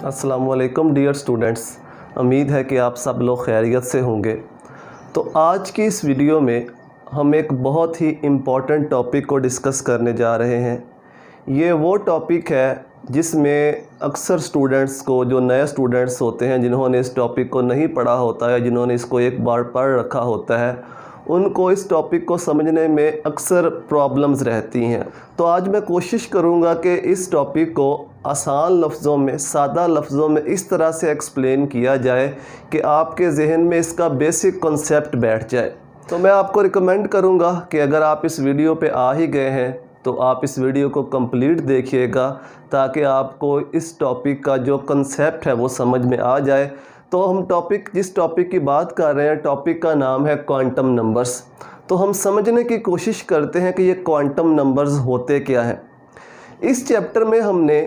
अस्सलाम वालेकुम dear students, उम्मीद है कि आप सब लोग खैरियत से होंगे। तो आज की इस वीडियो में हम एक बहुत ही इम्पॉर्टेंट टॉपिक को डिस्कस करने जा रहे हैं। ये वो टॉपिक है जिसमें अक्सर स्टूडेंट्स को, जो नए स्टूडेंट्स होते हैं जिन्होंने इस टॉपिक को नहीं पढ़ा होता है, जिन्होंने इसको एक बार पढ़ रखा होता है, उनको इस टॉपिक को समझने में अक्सर प्रॉब्लम्स रहती हैं। तो आज मैं कोशिश करूंगा कि इस टॉपिक को आसान लफ्ज़ों में, सादा लफ्ज़ों में इस तरह से एक्सप्लेन किया जाए कि आपके जहन में इसका बेसिक कॉन्सेप्ट बैठ जाए। तो मैं आपको रिकमेंड करूंगा कि अगर आप इस वीडियो पे आ ही गए हैं तो आप इस वीडियो को कंप्लीट देखिएगा, ताकि आपको इस टॉपिक का जो कॉन्सेप्ट है वो समझ में आ जाए। तो हम जिस टॉपिक की बात कर रहे हैं, टॉपिक का नाम है क्वांटम नंबर्स। तो हम समझने की कोशिश करते हैं कि ये क्वांटम नंबर्स होते क्या हैं। इस चैप्टर में हमने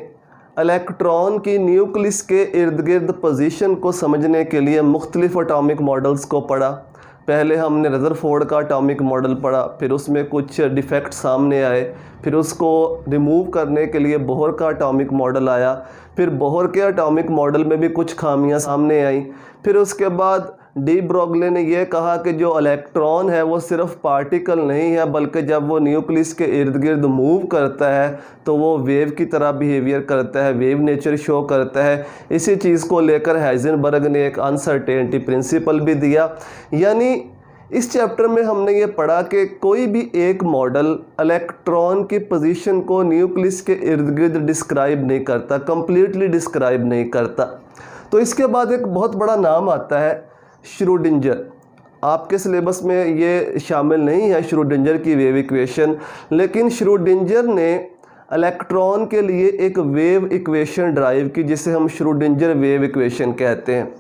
इलेक्ट्रॉन की न्यूक्लियस के इर्द गिर्द पोजीशन को समझने के लिए मुख्तलिफ एटॉमिक मॉडल्स को पढ़ा। पहले हमने रदरफोर्ड का एटॉमिक मॉडल पढ़ा, फिर उसमें कुछ डिफेक्ट सामने आए, फिर उसको रिमूव करने के लिए बोहर का एटॉमिक मॉडल आया, फिर बोहर के एटॉमिक मॉडल में भी कुछ खामियां सामने आई। फिर उसके बाद डी ब्रोगली ने यह कहा कि जो इलेक्ट्रॉन है वो सिर्फ पार्टिकल नहीं है, बल्कि जब वो न्यूक्लियस के इर्द गिर्द मूव करता है तो वो वेव की तरह बिहेवियर करता है, वेव नेचर शो करता है। इसी चीज़ को लेकर हाइजेनबर्ग ने एक अनसर्टेनिटी प्रिंसिपल भी दिया। यानी इस चैप्टर में हमने ये पढ़ा कि कोई भी एक मॉडल इलेक्ट्रॉन की पोजीशन को न्यूक्लियस के इर्द गिर्द डिस्क्राइब नहीं करता, कंप्लीटली डिस्क्राइब नहीं करता। तो इसके बाद एक बहुत बड़ा नाम आता है श्रोडिंगर। आपके सिलेबस में ये शामिल नहीं है श्रोडिंगर की वेव इक्वेशन, लेकिन श्रोडिंगर ने इलेक्ट्रॉन के लिए एक वेव इक्वेशन ड्राइव की, जिसे हम श्रोडिंगर वेव इक्वेशन कहते हैं।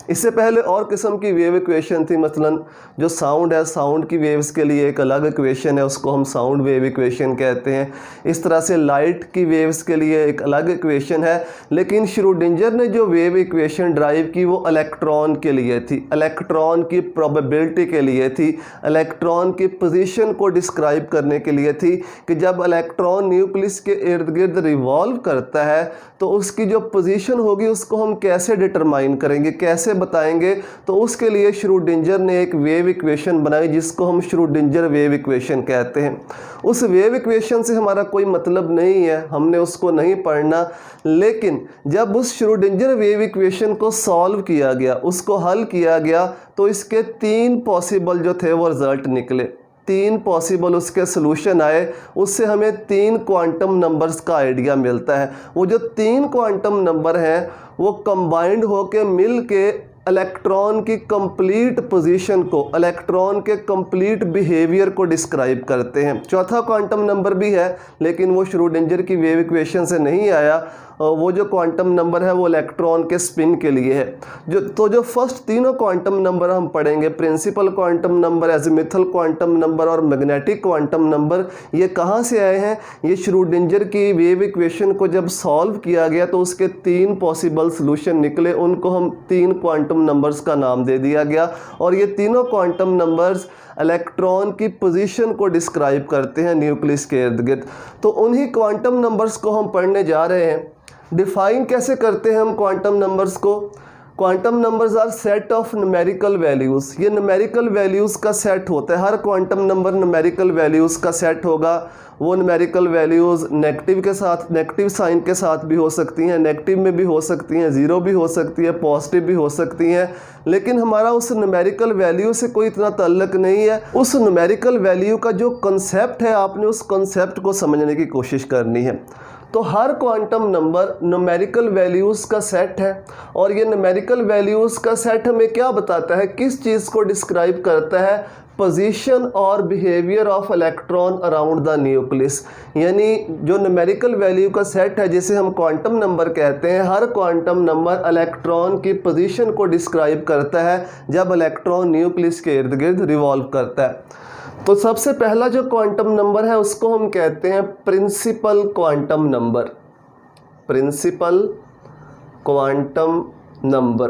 इससे पहले और किस्म की वेव इक्वेशन थी, मसलन जो साउंड है, साउंड की वेव्स के लिए एक अलग इक्वेशन है, उसको हम साउंड वेव इक्वेशन कहते हैं। इस तरह से लाइट की वेव्स के लिए एक अलग इक्वेशन है। लेकिन श्रोडिंगर ने जो वेव इक्वेशन ड्राइव की वो इलेक्ट्रॉन के लिए थी, इलेक्ट्रॉन की प्रोबेबिलिटी के लिए थी, इलेक्ट्रॉन की पोजीशन को डिस्क्राइब करने के लिए थी कि जब इलेक्ट्रॉन न्यूक्लियस के इर्द गिर्द रिवॉल्व करता है तो उसकी जो पोजीशन होगी उसको हम कैसे डिटरमाइन करेंगे, कैसे बताएंगे। तो उसके लिए श्रोडिंगर ने एक वेव इक्वेशन बनाई जिसको हम श्रोडिंगर वेव इक्वेशन कहते हैं। उस वेव इक्वेशन से हमारा कोई मतलब नहीं है, हमने उसको नहीं पढ़ना। लेकिन जब उस श्रोडिंगर वेव इक्वेशन को सॉल्व किया गया, उसको हल किया गया, तो इसके 3 पॉसिबल जो थे वो रिजल्ट निकले, 3 पॉसिबल उसके सोल्यूशन आए। उससे हमें 3 क्वांटम नंबर्स का आइडिया मिलता है। वो जो 3 क्वांटम नंबर हैं वो कंबाइंड होके मिल के इलेक्ट्रॉन की कंप्लीट पोजीशन को, इलेक्ट्रॉन के कंप्लीट बिहेवियर को डिस्क्राइब करते हैं। चौथा क्वांटम नंबर भी है, लेकिन वो श्रोडिंगर की वेव इक्वेशन से नहीं आया। वो जो क्वांटम नंबर है वो इलेक्ट्रॉन के स्पिन के लिए है। जो फर्स्ट तीनों क्वांटम नंबर हम पढ़ेंगे, principal quantum number, azimuthal quantum number और मैग्नेटिक क्वांटम नंबर, ये कहाँ से आए हैं? ये श्रोडिंगर की वेव इक्वेशन को जब सॉल्व किया गया तो उसके 3 पॉसिबल सोल्यूशन निकले, उनको हम 3 क्वांटम नंबर्स का नाम दे दिया गया। और ये तीनों क्वांटम नंबर्स इलेक्ट्रॉन की पोजीशन को डिस्क्राइब करते हैं न्यूक्लियस के इर्द गिर्द। तो उन्हीं क्वांटम नंबर्स को हम पढ़ने जा रहे हैं। डिफाइन कैसे करते हैं हम क्वांटम नंबर्स को? Quantum numbers are set of numerical values. ये न्यूमेरिकल वैल्यूज़ का सेट होता है। हर क्वांटम नंबर न्यूमेरिकल वैल्यूज़ का सेट होगा। वो न्यूमेरिकल वैल्यूज़ नेगेटिव के साथ, नेगेटिव साइन के साथ भी हो सकती हैं, नेगेटिव में भी हो सकती हैं, ज़ीरो भी हो सकती है, पॉजिटिव भी हो सकती हैं। लेकिन हमारा उस न्यूमेरिकल वैल्यू से कोई इतना ताल्लुक नहीं है। उस न्यूमेरिकल वैल्यू का जो कंसेप्ट है, आपने उस कंसेप्ट को समझने की कोशिश करनी है। तो हर क्वांटम नंबर न्यूमेरिकल वैल्यूज़ का सेट है, और ये न्यूमेरिकल वैल्यूज़ का सेट हमें क्या बताता है, किस चीज़ को डिस्क्राइब करता है? पोजीशन और behaviour of electron around the nucleus. यानी जो न्यूमेरिकल वैल्यू का सेट है, जिसे हम क्वांटम नंबर कहते हैं, हर क्वांटम नंबर इलेक्ट्रॉन की पोजीशन को डिस्क्राइब करता है जब इलेक्ट्रॉन न्यूक्लियस के इर्द गिर्द रिवॉल्व करता है। तो सबसे पहला जो क्वांटम नंबर है उसको हम कहते हैं principal quantum number. Principal quantum number,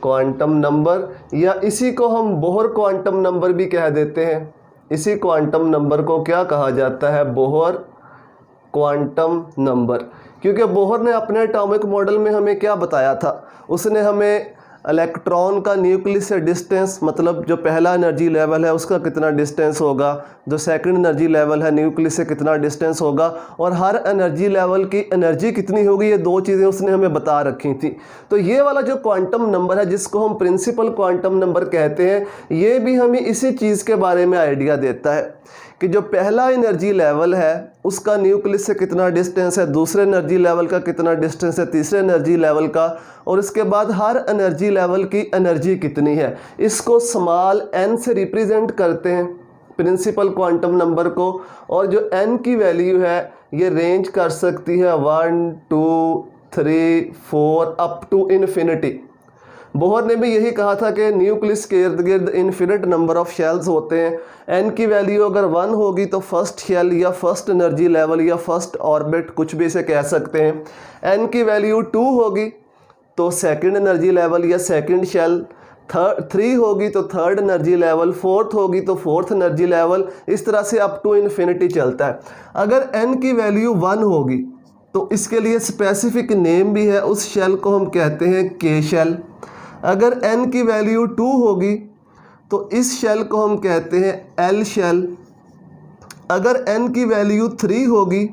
quantum number, या इसी को हम बोहर क्वांटम नंबर भी कह देते हैं। इसी क्वांटम नंबर को क्या कहा जाता है? Bohr quantum number. क्योंकि बोहर ने अपने एटॉमिक मॉडल में हमें क्या बताया था, उसने हमें इलेक्ट्रॉन का न्यूक्लियस से डिस्टेंस, मतलब जो पहला एनर्जी लेवल है उसका कितना डिस्टेंस होगा, जो सेकंड एनर्जी लेवल है न्यूक्लियस से कितना डिस्टेंस होगा, और हर एनर्जी लेवल की एनर्जी कितनी होगी, ये दो चीज़ें उसने हमें बता रखी थी। तो ये वाला जो क्वांटम नंबर है जिसको हम प्रिंसिपल क्वांटम नंबर कहते हैं, ये भी हमें इसी चीज़ के बारे में आइडिया देता है कि जो पहला एनर्जी लेवल है उसका न्यूक्लियस से कितना डिस्टेंस है, दूसरे एनर्जी लेवल का कितना डिस्टेंस है, तीसरे एनर्जी लेवल का, और इसके बाद हर एनर्जी लेवल की एनर्जी कितनी है। इसको स्मॉल n से रिप्रेजेंट करते हैं प्रिंसिपल क्वांटम नंबर को। और जो n की वैल्यू है ये रेंज कर सकती है 1 2 3 4 अप टू इन्फिनिटी। बोहर ने भी यही कहा था कि न्यूक्लियस के इर्द गिर्द इन्फिनिट नंबर ऑफ शेल्स होते हैं। n की वैल्यू अगर 1 होगी तो फर्स्ट शेल या फर्स्ट एनर्जी लेवल या फर्स्ट ऑर्बिट, कुछ भी इसे कह सकते हैं। n की वैल्यू 2 होगी तो सेकंड एनर्जी लेवल या सेकंड शेल, 3 होगी तो थर्ड एनर्जी लेवल, 4th होगी तो फोर्थ एनर्जी लेवल, इस तरह से अप टू इन्फिनिटी चलता है। अगर n की वैल्यू 1 होगी तो इसके लिए स्पेसिफिक नेम भी है, उस शेल को हम कहते हैं के शेल। अगर n की वैल्यू 2 होगी तो इस शेल को हम कहते हैं एल शेल। अगर n की वैल्यू 3 होगी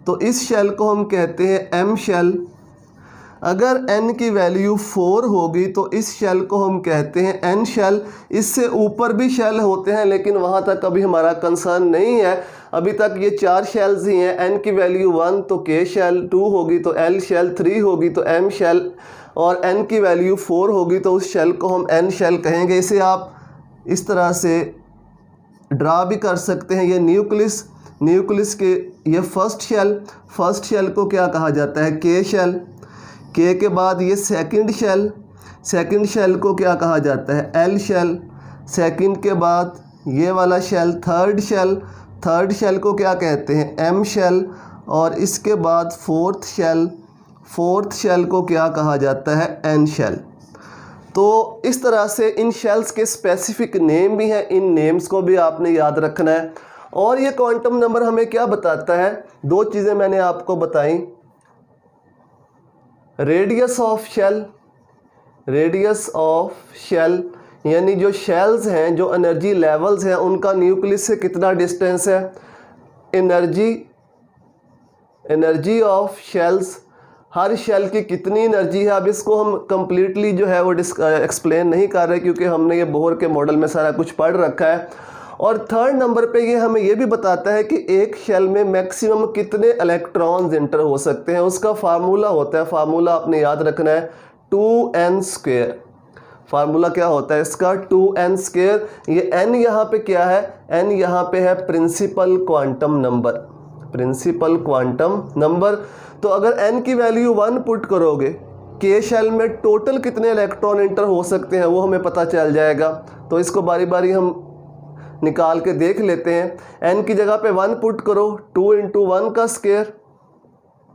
तो इस शेल को हम कहते हैं एम शेल। अगर n की वैल्यू 4 होगी तो इस शेल को हम कहते हैं एन शेल। इससे ऊपर भी शेल होते हैं लेकिन वहाँ तक अभी हमारा कंसर्न नहीं है, अभी तक ये 4 शेल्स ही हैं। n की वैल्यू 1 तो के शेल, 2 होगी तो एल शेल, 3 होगी तो एम शेल, और n की वैल्यू 4 होगी तो उस शेल को हम एन शेल कहेंगे। इसे आप इस तरह से ड्रा भी कर सकते हैं। ये न्यूक्लियस के ये फर्स्ट शेल को क्या कहा जाता है, के शेल। के के बाद ये सेकंड शेल को क्या कहा जाता है, एल शेल। सेकंड के बाद ये वाला शेल थर्ड शेल को क्या कहते हैं, एम शेल। और इसके बाद फोर्थ शेल को क्या कहा जाता है, एन शेल। तो इस तरह से इन शेल्स के स्पेसिफिक नेम भी हैं, इन नेम्स को भी आपने याद रखना है। और ये क्वांटम नंबर हमें क्या बताता है, दो चीज़ें मैंने आपको बताई। रेडियस ऑफ शेल यानी जो शेल्स हैं, जो एनर्जी लेवल्स हैं, उनका न्यूक्लियस से कितना डिस्टेंस है। एनर्जी ऑफ शेल्स, हर शेल की कितनी एनर्जी है। अब इसको हम कम्प्लीटली जो है वो एक्सप्लेन नहीं कर रहे क्योंकि हमने ये बोहर के मॉडल में सारा कुछ पढ़ रखा है। और थर्ड नंबर पे ये हमें ये भी बताता है कि एक शेल में मैक्सिमम कितने इलेक्ट्रॉन्स इंटर हो सकते हैं। उसका फार्मूला होता है, फार्मूला आपने याद रखना है 2n²। फार्मूला क्या होता है इसका, 2n²। ये n यहाँ पे क्या है, n यहाँ पे है प्रिंसिपल क्वांटम नंबर। तो अगर n की वैल्यू 1 पुट करोगे, के शेल में टोटल कितने इलेक्ट्रॉन इंटर हो सकते हैं वो हमें पता चल जाएगा। तो इसको बारी बारी हम निकाल के देख लेते हैं। n की जगह पे 1 पुट करो, 2 × 1 का स्क्वायर,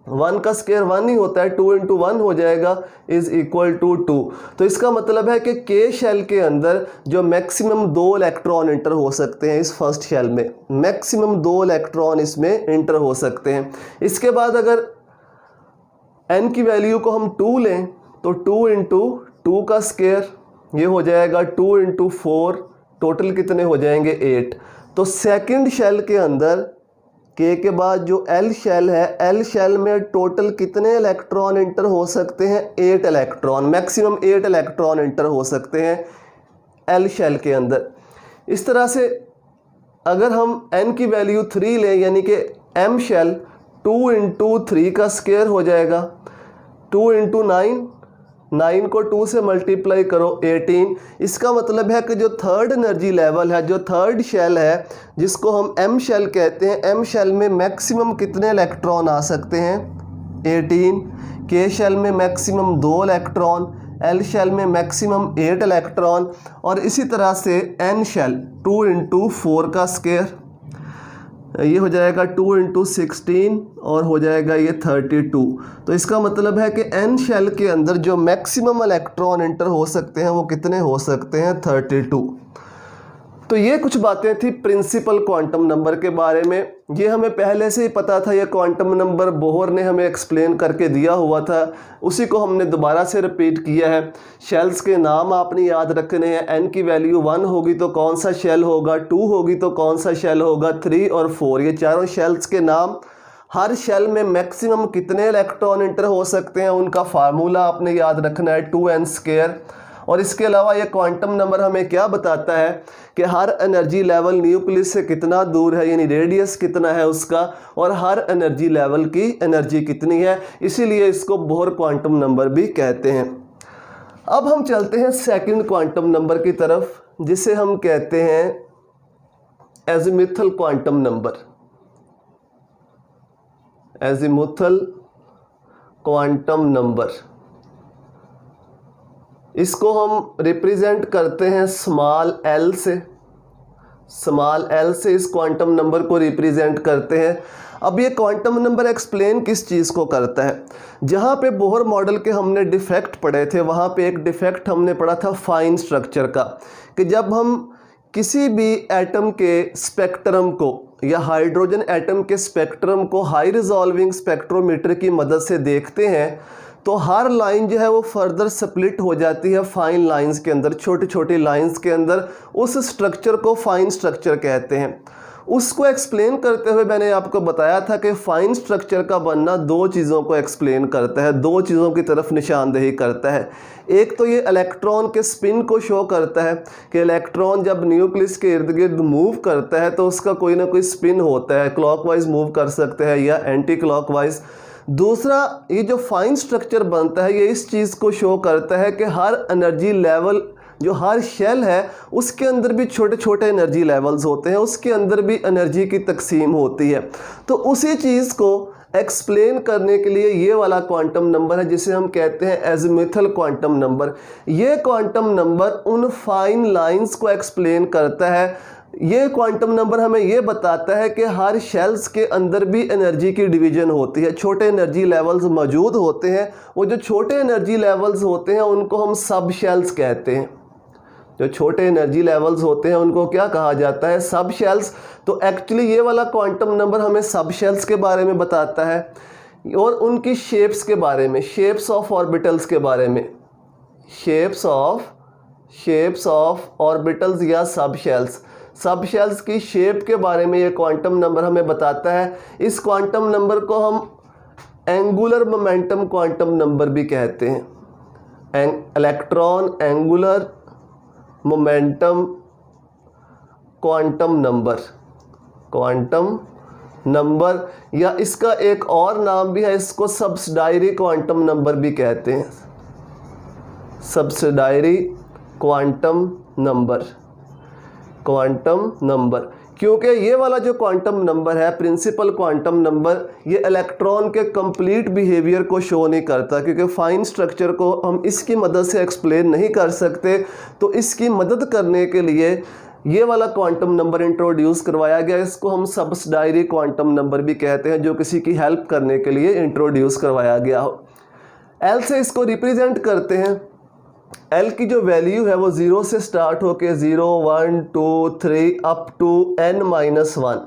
1 का स्क्वायर 1 ही होता है, 2 × 1 हो जाएगा इज़ इक्वल टू 2। तो इसका मतलब है कि के शेल के अंदर जो मैक्सिमम 2 इलेक्ट्रॉन इंटर हो सकते हैं, इस फर्स्ट शेल में मैक्सिमम 2 इलेक्ट्रॉन इसमें इंटर हो सकते हैं। इसके बाद अगर n की वैल्यू को हम 2 लें तो 2 × 2 का स्क्वायर ये हो जाएगा 2 × 4, टोटल कितने हो जाएंगे 8। तो सेकंड शेल के अंदर के बाद जो एल शेल है, एल शेल में टोटल कितने इलेक्ट्रॉन इंटर हो सकते हैं, 8 इलेक्ट्रॉन, मैक्सिमम 8 इलेक्ट्रॉन इंटर हो सकते हैं एल शेल के अंदर। इस तरह से अगर हम n की वैल्यू 3 लें यानी कि एम शेल, 2 × 3 का स्क्वायर हो जाएगा 2 × 9, 9 को 2 से मल्टीप्लाई करो 18। इसका मतलब है कि जो थर्ड एनर्जी लेवल है, जो थर्ड शेल है जिसको हम एम शेल कहते हैं, एम शेल में मैक्सिमम कितने इलेक्ट्रॉन आ सकते हैं, 18। के शेल में मैक्सिमम 2 इलेक्ट्रॉन, एल शेल में मैक्सिमम 8 इलेक्ट्रॉन। और इसी तरह से एन शेल 2 × 4 का स्क्वायर ये हो जाएगा 2 × 16 और हो जाएगा ये 32। तो इसका मतलब है कि एन शेल के अंदर जो मैक्सिमम इलेक्ट्रॉन इंटर हो सकते हैं वो कितने हो सकते हैं, 32। तो ये कुछ बातें थी प्रिंसिपल क्वांटम नंबर के बारे में। ये हमें पहले से ही पता था, ये क्वांटम नंबर बोहर ने हमें एक्सप्लेन करके दिया हुआ था, उसी को हमने दोबारा से रिपीट किया है। शेल्स के नाम आपने याद रखने हैं। n की वैल्यू 1 होगी तो कौन सा शेल होगा, 2 होगी तो कौन सा शेल होगा, 3 और 4, ये चारों शेल्स के नाम। हर शेल में मैक्सिमम कितने इलेक्ट्रॉन इंटर हो सकते हैं, उनका फार्मूला आपने याद रखना है, 2n²। और इसके अलावा ये क्वांटम नंबर हमें क्या बताता है कि हर एनर्जी लेवल न्यूक्लियस से कितना दूर है, यानी रेडियस कितना है उसका, और हर एनर्जी लेवल की एनर्जी कितनी है, इसीलिए इसको बोहर क्वांटम नंबर भी कहते हैं। अब हम चलते हैं सेकंड क्वांटम नंबर की तरफ, जिसे हम कहते हैं azimuthal quantum number. Azimuthal quantum number, इसको हम रिप्रेजेंट करते हैं स्मॉल l से। स्मॉल l से इस क्वांटम नंबर को रिप्रेजेंट करते हैं। अब ये क्वांटम नंबर एक्सप्लेन किस चीज़ को करता है? जहाँ पे बोहर मॉडल के हमने डिफेक्ट पढ़े थे, वहाँ पे एक डिफेक्ट हमने पढ़ा था फाइन स्ट्रक्चर का, कि जब हम किसी भी एटम के स्पेक्ट्रम को या हाइड्रोजन एटम के स्पेक्ट्रम को हाई रिजॉल्विंग स्पेक्ट्रोमीटर की मदद से देखते हैं तो हर लाइन जो है वो फर्दर स्प्लिट हो जाती है फाइन लाइंस के अंदर, छोटी छोटी लाइंस के अंदर। उस स्ट्रक्चर को फाइन स्ट्रक्चर कहते हैं। उसको एक्सप्लेन करते हुए मैंने आपको बताया था कि फाइन स्ट्रक्चर का बनना दो चीज़ों को एक्सप्लेन करता है, दो चीज़ों की तरफ निशानदेही करता है। एक तो ये इलेक्ट्रॉन के स्पिन को शो करता है कि इलेक्ट्रॉन जब न्यूक्लियस के इर्द गिर्द मूव करता है तो उसका कोई ना कोई स्पिन होता है, क्लॉकवाइज मूव कर सकते हैं या एंटी क्लॉकवाइज। दूसरा, ये जो फाइन स्ट्रक्चर बनता है ये इस चीज़ को शो करता है कि हर एनर्जी लेवल, जो हर शेल है उसके अंदर भी छोटे छोटे एनर्जी लेवल्स होते हैं, उसके अंदर भी एनर्जी की तकसीम होती है। तो उसी चीज़ को एक्सप्लेन करने के लिए ये वाला क्वांटम नंबर है जिसे हम कहते हैं एजीमुथल क्वांटम नंबर। ये क्वांटम नंबर उन फाइन लाइंस को एक्सप्लेन करता है। ये क्वांटम नंबर हमें ये बताता है कि हर शेल्स के अंदर भी एनर्जी की डिवीज़न होती है, छोटे एनर्जी लेवल्स मौजूद होते हैं। वो जो छोटे एनर्जी लेवल्स होते हैं उनको हम सब शेल्स कहते हैं। जो छोटे एनर्जी लेवल्स होते हैं उनको क्या कहा जाता है? सब शेल्स। तो एक्चुअली ये वाला क्वांटम नंबर हमें सब शेल्स के बारे में बताता है और उनकी शेप्स के बारे में, शेप्स ऑफ ऑर्बिटल्स के बारे में, शेप्स ऑफ ऑर्बिटल्स या सब शेल्स, सब शेल्स की शेप के बारे में ये क्वांटम नंबर हमें बताता है। इस क्वांटम नंबर को हम एंगुलर मोमेंटम क्वांटम नंबर भी कहते हैं। Electron angular momentum quantum number, या इसका एक और नाम भी है, इसको सब्सिडायरी क्वांटम नंबर भी कहते हैं। सब्सिडायरी क्वांटम नंबर, क्योंकि ये वाला जो क्वांटम नंबर है, प्रिंसिपल क्वांटम नंबर, ये इलेक्ट्रॉन के कंप्लीट बिहेवियर को शो नहीं करता, क्योंकि फाइन स्ट्रक्चर को हम इसकी मदद से एक्सप्लेन नहीं कर सकते। तो इसकी मदद करने के लिए ये वाला क्वांटम नंबर इंट्रोड्यूस करवाया गया। इसको हम सब्सिडायरी क्वांटम नंबर भी कहते हैं, जो किसी की हेल्प करने के लिए इंट्रोड्यूस करवाया गया हो। एल से इसको रिप्रेजेंट करते हैं। L की जो वैल्यू है वो 0 से स्टार्ट होके 0, 1, 2, 3 अप टू n-1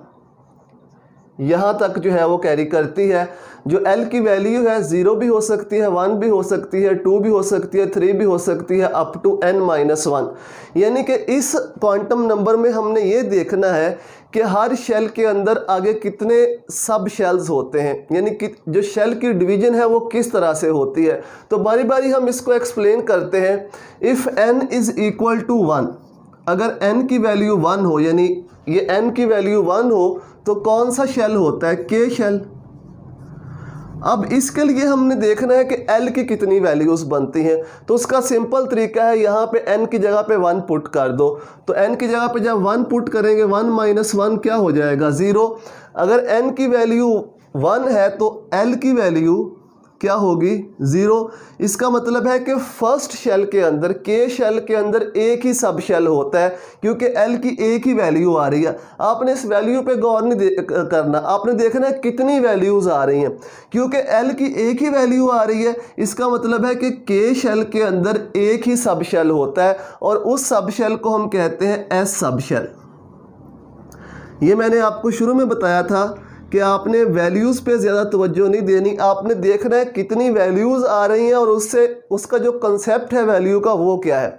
यहाँ तक जो है वो कैरी करती है। जो L की वैल्यू है 0 भी हो सकती है, 1 भी हो सकती है, 2 भी हो सकती है, 3 भी हो सकती है, अप टू n-1। यानी कि इस क्वांटम नंबर में हमने ये देखना है कि हर शेल के अंदर आगे कितने सब शेल्स होते हैं, यानी कि जो शेल की डिवीज़न है वो किस तरह से होती है। तो बारी बारी हम इसको एक्सप्लेन करते हैं। If n is equal to 1, अगर n की वैल्यू 1 हो, यानी ये n की वैल्यू 1 हो तो कौन सा शेल होता है? K shell. अब इसके लिए हमने देखना है कि L की कितनी वैल्यूज़ बनती हैं। तो उसका सिंपल तरीका है, यहाँ पे n की जगह पे 1 पुट कर दो। तो n की जगह पे जब 1 पुट करेंगे, 1 - 1 क्या हो जाएगा? 0। अगर n की वैल्यू 1 है तो L की वैल्यू क्या होगी 0। इसका मतलब है कि फर्स्ट शेल के अंदर के शेल के अंदर एक ही सब शेल होता है, क्योंकि एल की एक ही वैल्यू आ रही है। आपने इस वैल्यू पे गौर नहीं करना, आपने देखना है कितनी वैल्यूज़ आ रही हैं, क्योंकि एल की एक ही वैल्यू आ रही है। इसका मतलब है कि के शेल के अंदर एक ही सब शेल होता है और उस सब शेल को हम कहते हैं एस सब शेल। ये मैंने आपको शुरू में बताया था कि आपने वैल्यूज़ पे ज़्यादा तवज्जो नहीं देनी, आपने देखना है कितनी वैल्यूज़ आ रही हैं और उससे उसका जो कंसेप्ट है वैल्यू का वो क्या है।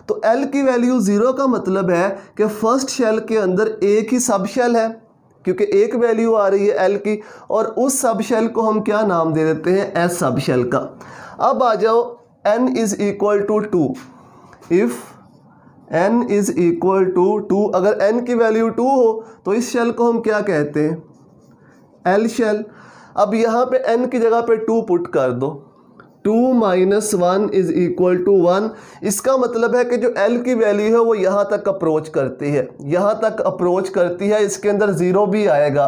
तो L की वैल्यू 0 का मतलब है कि फर्स्ट शेल के अंदर एक ही सब शेल है, क्योंकि एक वैल्यू आ रही है L की, और उस सब शेल को हम क्या नाम दे देते हैं एस सब शेल का। अब आ जाओ n is equal to 2। If n is equal to 2, अगर n की वैल्यू 2 हो तो इस शेल को हम क्या कहते हैं एल शेल। अब यहाँ पे n की जगह पे 2 पुट कर दो, 2 - 1 इज़ इक्वल टू 1। इसका मतलब है कि जो l की वैल्यू है वो यहाँ तक अप्रोच करती है, यहाँ तक अप्रोच करती है, इसके अंदर 0 भी आएगा।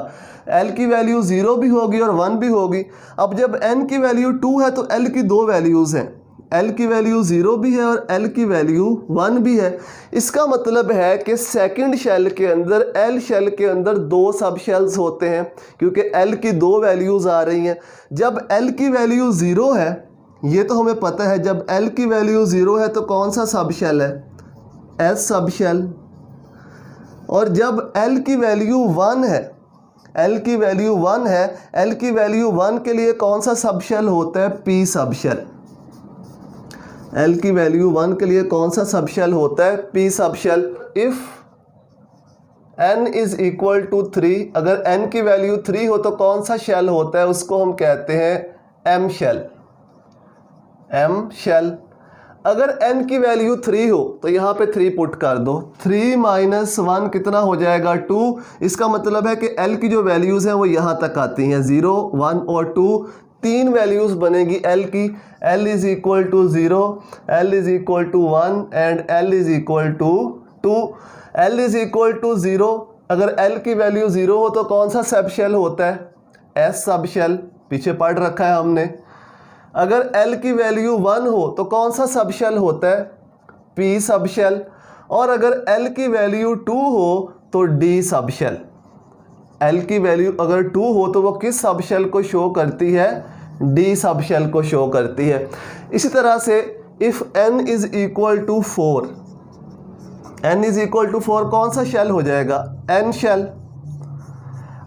l की वैल्यू 0 भी होगी और 1 भी होगी। अब जब n की वैल्यू 2 है तो l की दो वैल्यूज़ हैं, L की वैल्यू 0 भी है और L की वैल्यू 1 भी है। इसका मतलब है कि सेकंड शेल के अंदर L शेल के अंदर दो सब शेल्स होते हैं, क्योंकि L की दो वैल्यूज़ आ रही हैं। जब L की वैल्यू 0 है, ये तो हमें पता है, जब L की वैल्यू 0 है तो कौन सा सब शेल है S सब शेल। और जब L की वैल्यू 1 है, L की वैल्यू 1 है, L की वैल्यू 1 के लिए कौन सा सब शेल होता है P सब शेल। L की वैल्यू 1 के लिए कौन सा सब शेल होता है P sub shell. If n is equal to 3, अगर n की वैल्यू 3 हो तो कौन सा शेल होता है, उसको हम कहते हैं M शेल। M shell. अगर n की वैल्यू 3 हो तो यहाँ पे 3 पुट कर दो, 3 - 1 कितना हो जाएगा 2। इसका मतलब है कि L की जो वैल्यूज़ हैं वो यहाँ तक आती हैं, 0, 1 और 2। 3 वैल्यूज़ बनेगी L की, L is equal to 0, L is equal to 1 and L is equal to 2। L is equal to 0, अगर L की वैल्यू 0 हो तो कौन सा सब शेल होता है S सब शेल, पीछे पढ़ रखा है हमने। अगर L की वैल्यू 1 हो तो कौन सा सब शेल होता है P सब शेल, और अगर L की वैल्यू 2 हो तो D सब शेल। L की वैल्यू अगर 2 हो तो वो किस सब शेल को शो करती है D सब शेल को शो करती है। इसी तरह से if n is equal to 4, n is equal to 4 कौन सा शेल हो जाएगा N शेल।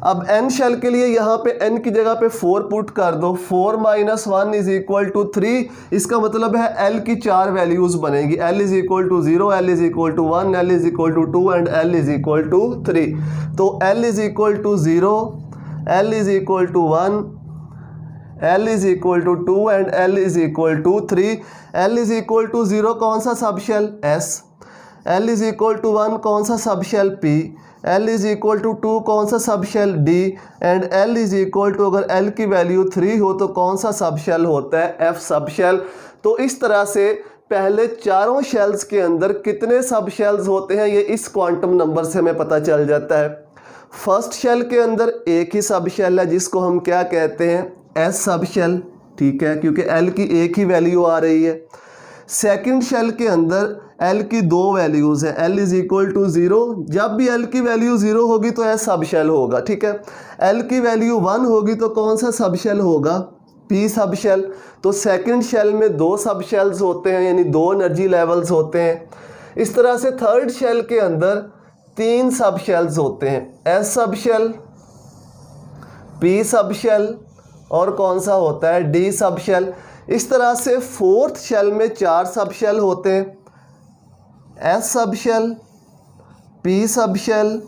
अब n शेल के लिए यहाँ पे n की जगह पे 4 पुट कर दो, 4 - 1 इज़ इक्वल टू 3। इसका मतलब है L की 4 वैल्यूज़ बनेगी, L is equal to 0, L is equal to 1, L is equal to 2 and L is equal to 3। तो L is equal to 0, L is equal to 1, L is equal to 2 and L is equal to 3। L is equal to 0 कौन सा sub shell S, L is equal to 1 कौन सा sub shell P, L is equal to 2 कौन सा sub shell D and L is equal to अगर L की value 3 हो तो कौन सा सब शेल होता है F सब शेल। तो इस तरह से पहले चारों शेल्स के अंदर कितने सब शेल्स होते हैं ये इस क्वांटम नंबर से हमें पता चल जाता है। फर्स्ट शेल के अंदर एक ही सब शेल है जिसको हम क्या कहते हैं S सब शेल, ठीक है, क्योंकि L की एक ही वैल्यू आ रही है। सेकंड शेल के अंदर L की दो वैल्यूज़ हैं, L इज़ इक्वल टू 0, जब भी L की वैल्यू 0 होगी तो S सब शेल होगा, ठीक है। L की वैल्यू 1 होगी तो कौन सा सब शेल होगा P सब शेल। तो सेकंड शेल में दो सब शेल्स होते हैं, यानी दो एनर्जी लेवल्स होते हैं। इस तरह से थर्ड शेल के अंदर 3 सब शेल्स होते हैं, S sub shell, P sub shell और कौन सा होता है D सब शेल। इस तरह से फोर्थ शेल में 4 सब शेल होते हैं, S sub shell, P sub shell,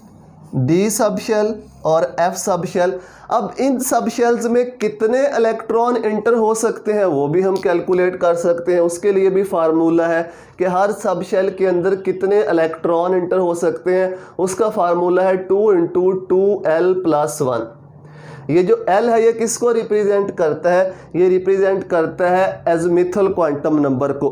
D sub shell और F सब शेल। अब इन सब शेल्स में कितने इलेक्ट्रॉन इंटर हो सकते हैं वो भी हम कैलकुलेट कर सकते हैं। उसके लिए भी फार्मूला है कि हर सब शेल के अंदर कितने इलेक्ट्रॉन इंटर हो सकते हैं। उसका फार्मूला है 2 × 2l + 1। ये जो L है ये किसको रिप्रेजेंट करता है, ये रिप्रेजेंट करता है एज़िमुथल क्वांटम नंबर को।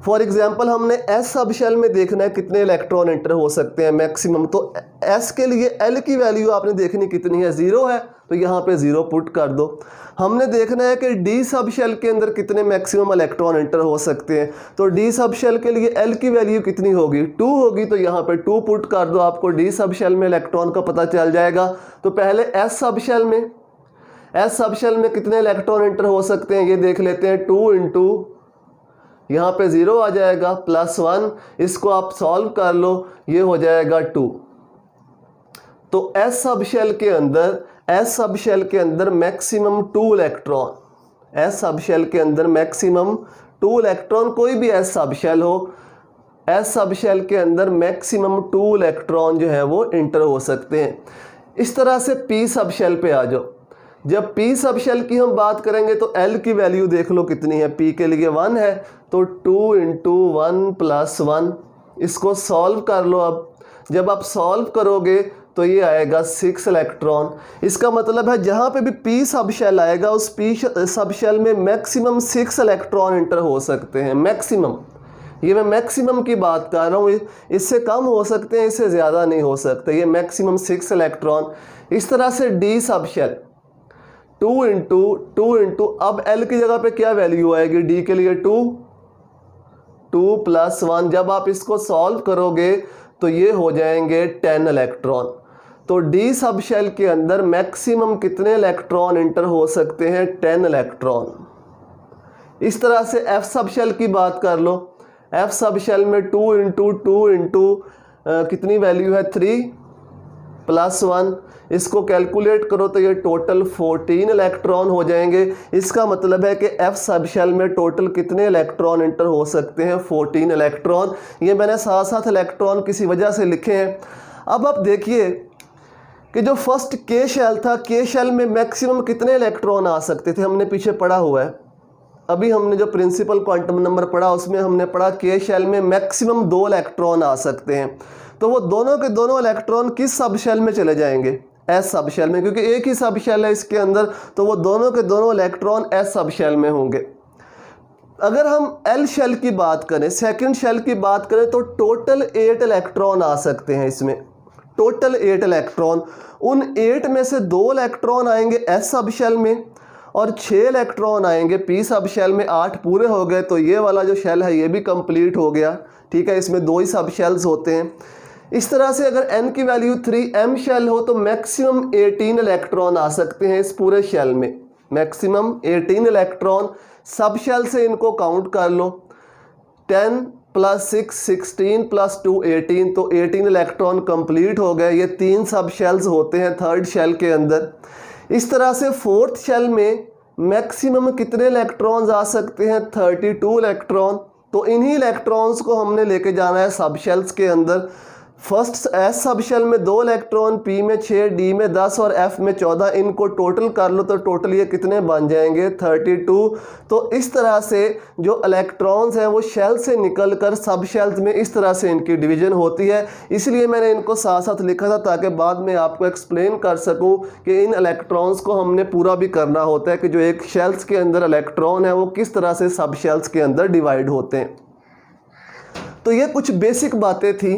फॉर एग्जांपल हमने एस सब शेल में देखना है कितने इलेक्ट्रॉन एंटर हो सकते हैं मैक्सिमम, तो एस के लिए एल की वैल्यू आपने देखनी कितनी है, 0 है, तो यहाँ पे 0 पुट कर दो। हमने देखना है कि डी सब शेल के अंदर कितने मैक्सिमम इलेक्ट्रॉन एंटर हो सकते हैं, तो डी सब शेल के लिए एल की वैल्यू कितनी होगी, 2 होगी, तो यहाँ पे 2 पुट कर दो, आपको डी सब शेल में इलेक्ट्रॉन का पता चल जाएगा। तो पहले एस सब शेल में कितने इलेक्ट्रॉन एंटर हो सकते हैं ये देख लेते हैं। 2 इंटू यहाँ पे 0 आ जाएगा +1, इसको आप सॉल्व कर लो, ये हो जाएगा 2। तो एस सब शेल के अंदर maximum 2 electron, S sub shell के अंदर मैक्सिमम 2 इलेक्ट्रॉन, कोई भी एस सब शेल हो, एस सब शेल के अंदर मैक्सिमम 2 इलेक्ट्रॉन जो है वो इंटर हो सकते हैं। इस तरह से पी सब शेल पे आ जाओ। जब पी सब शेल की हम बात करेंगे तो एल की वैल्यू देख लो कितनी है, पी के लिए 1 है, तो 2 इंटू 1 + 1, इसको सॉल्व कर लो। अब जब आप सॉल्व करोगे तो ये आएगा 6 इलेक्ट्रॉन। इसका मतलब है जहाँ पे भी पी सब शेल आएगा उस पी सब शेल में मैक्सिमम 6 इलेक्ट्रॉन इंटर हो सकते हैं, मैक्सिमम। ये मैं मैक्सिमम की बात कर रहा हूँ, इससे कम हो सकते हैं, इससे ज़्यादा नहीं हो सकते, ये मैक्सिमम 6 इलेक्ट्रॉन। इस तरह से डी सब शेल 2 इंटू अब एल की जगह पे क्या वैल्यू आएगी, डी के लिए 2 + 1, जब आप इसको सॉल्व करोगे तो ये हो जाएंगे 10 इलेक्ट्रॉन। तो डी सब शेल के अंदर मैक्सिमम कितने इलेक्ट्रॉन इंटर हो सकते हैं, 10 इलेक्ट्रॉन। इस तरह से एफ सब शेल की बात कर लो। एफ सब शेल में 2 इंटू कितनी वैल्यू है, 3 + 1, इसको कैलकुलेट करो तो ये टोटल 14 इलेक्ट्रॉन हो जाएंगे। इसका मतलब है कि एफ सब शेल में टोटल कितने इलेक्ट्रॉन इंटर हो सकते हैं, 14 इलेक्ट्रॉन। ये मैंने साथ साथ इलेक्ट्रॉन किसी वजह से लिखे हैं। अब आप देखिए कि जो फर्स्ट के शेल था, के शेल में मैक्सिमम कितने इलेक्ट्रॉन आ सकते थे, हमने पीछे पढ़ा हुआ है। अभी हमने जो प्रिंसिपल क्वांटम नंबर पढ़ा उसमें हमने पढ़ा के शेल में मैक्सिमम 2 इलेक्ट्रॉन आ सकते हैं। तो वो दोनों के दोनों इलेक्ट्रॉन किस सब शेल में चले जाएंगे, एस सब शेल में, क्योंकि एक ही सब शेल है इसके अंदर, तो वो दोनों के दोनों इलेक्ट्रॉन एस सब शेल में होंगे। अगर हम एल शेल की बात करें, सेकंड शेल की बात करें, तो टोटल 8 इलेक्ट्रॉन आ सकते हैं इसमें, टोटल 8 इलेक्ट्रॉन। उन 8 में से 2 इलेक्ट्रॉन आएंगे एस सब शेल में और 6 इलेक्ट्रॉन आएंगे पी सब शेल में। 8 पूरे हो गए, तो ये वाला जो शेल है ये भी कंप्लीट हो गया, ठीक है। इसमें 2 ही सब शेल्स होते हैं। इस तरह से अगर n की वैल्यू 3m शेल हो तो मैक्सिमम 18 इलेक्ट्रॉन आ सकते हैं इस पूरे शेल में, मैक्सिमम 18 इलेक्ट्रॉन। सब शेल से इनको काउंट कर लो, 10 + 6 16 + 2 18, तो 18 इलेक्ट्रॉन कंप्लीट हो गए। ये 3 सब शेल्स होते हैं थर्ड शेल के अंदर। इस तरह से फोर्थ शेल में मैक्सिमम कितने इलेक्ट्रॉन्स आ सकते हैं, 32 इलेक्ट्रॉन। तो इन्हीं इलेक्ट्रॉन्स को हमने लेके जाना है सब शेल्स के अंदर। फर्स्ट एस सब शेल में 2 इलेक्ट्रॉन, पी में 6, डी में 10 और एफ में 14, इनको टोटल कर लो तो टोटल ये कितने बन जाएंगे, 32। तो इस तरह से जो इलेक्ट्रॉन्स हैं वो शेल से निकलकर सब शेल्स में इस तरह से इनकी डिवीजन होती है। इसलिए मैंने इनको साथ साथ लिखा था ताकि बाद में आपको एक्सप्लेन कर सकूं कि इन इलेक्ट्रॉन्स को हमने पूरा भी करना होता है कि जो एक शेल्स के अंदर इलेक्ट्रॉन है वो किस तरह से सब शेल्स के अंदर डिवाइड होते हैं। तो ये कुछ बेसिक बातें थी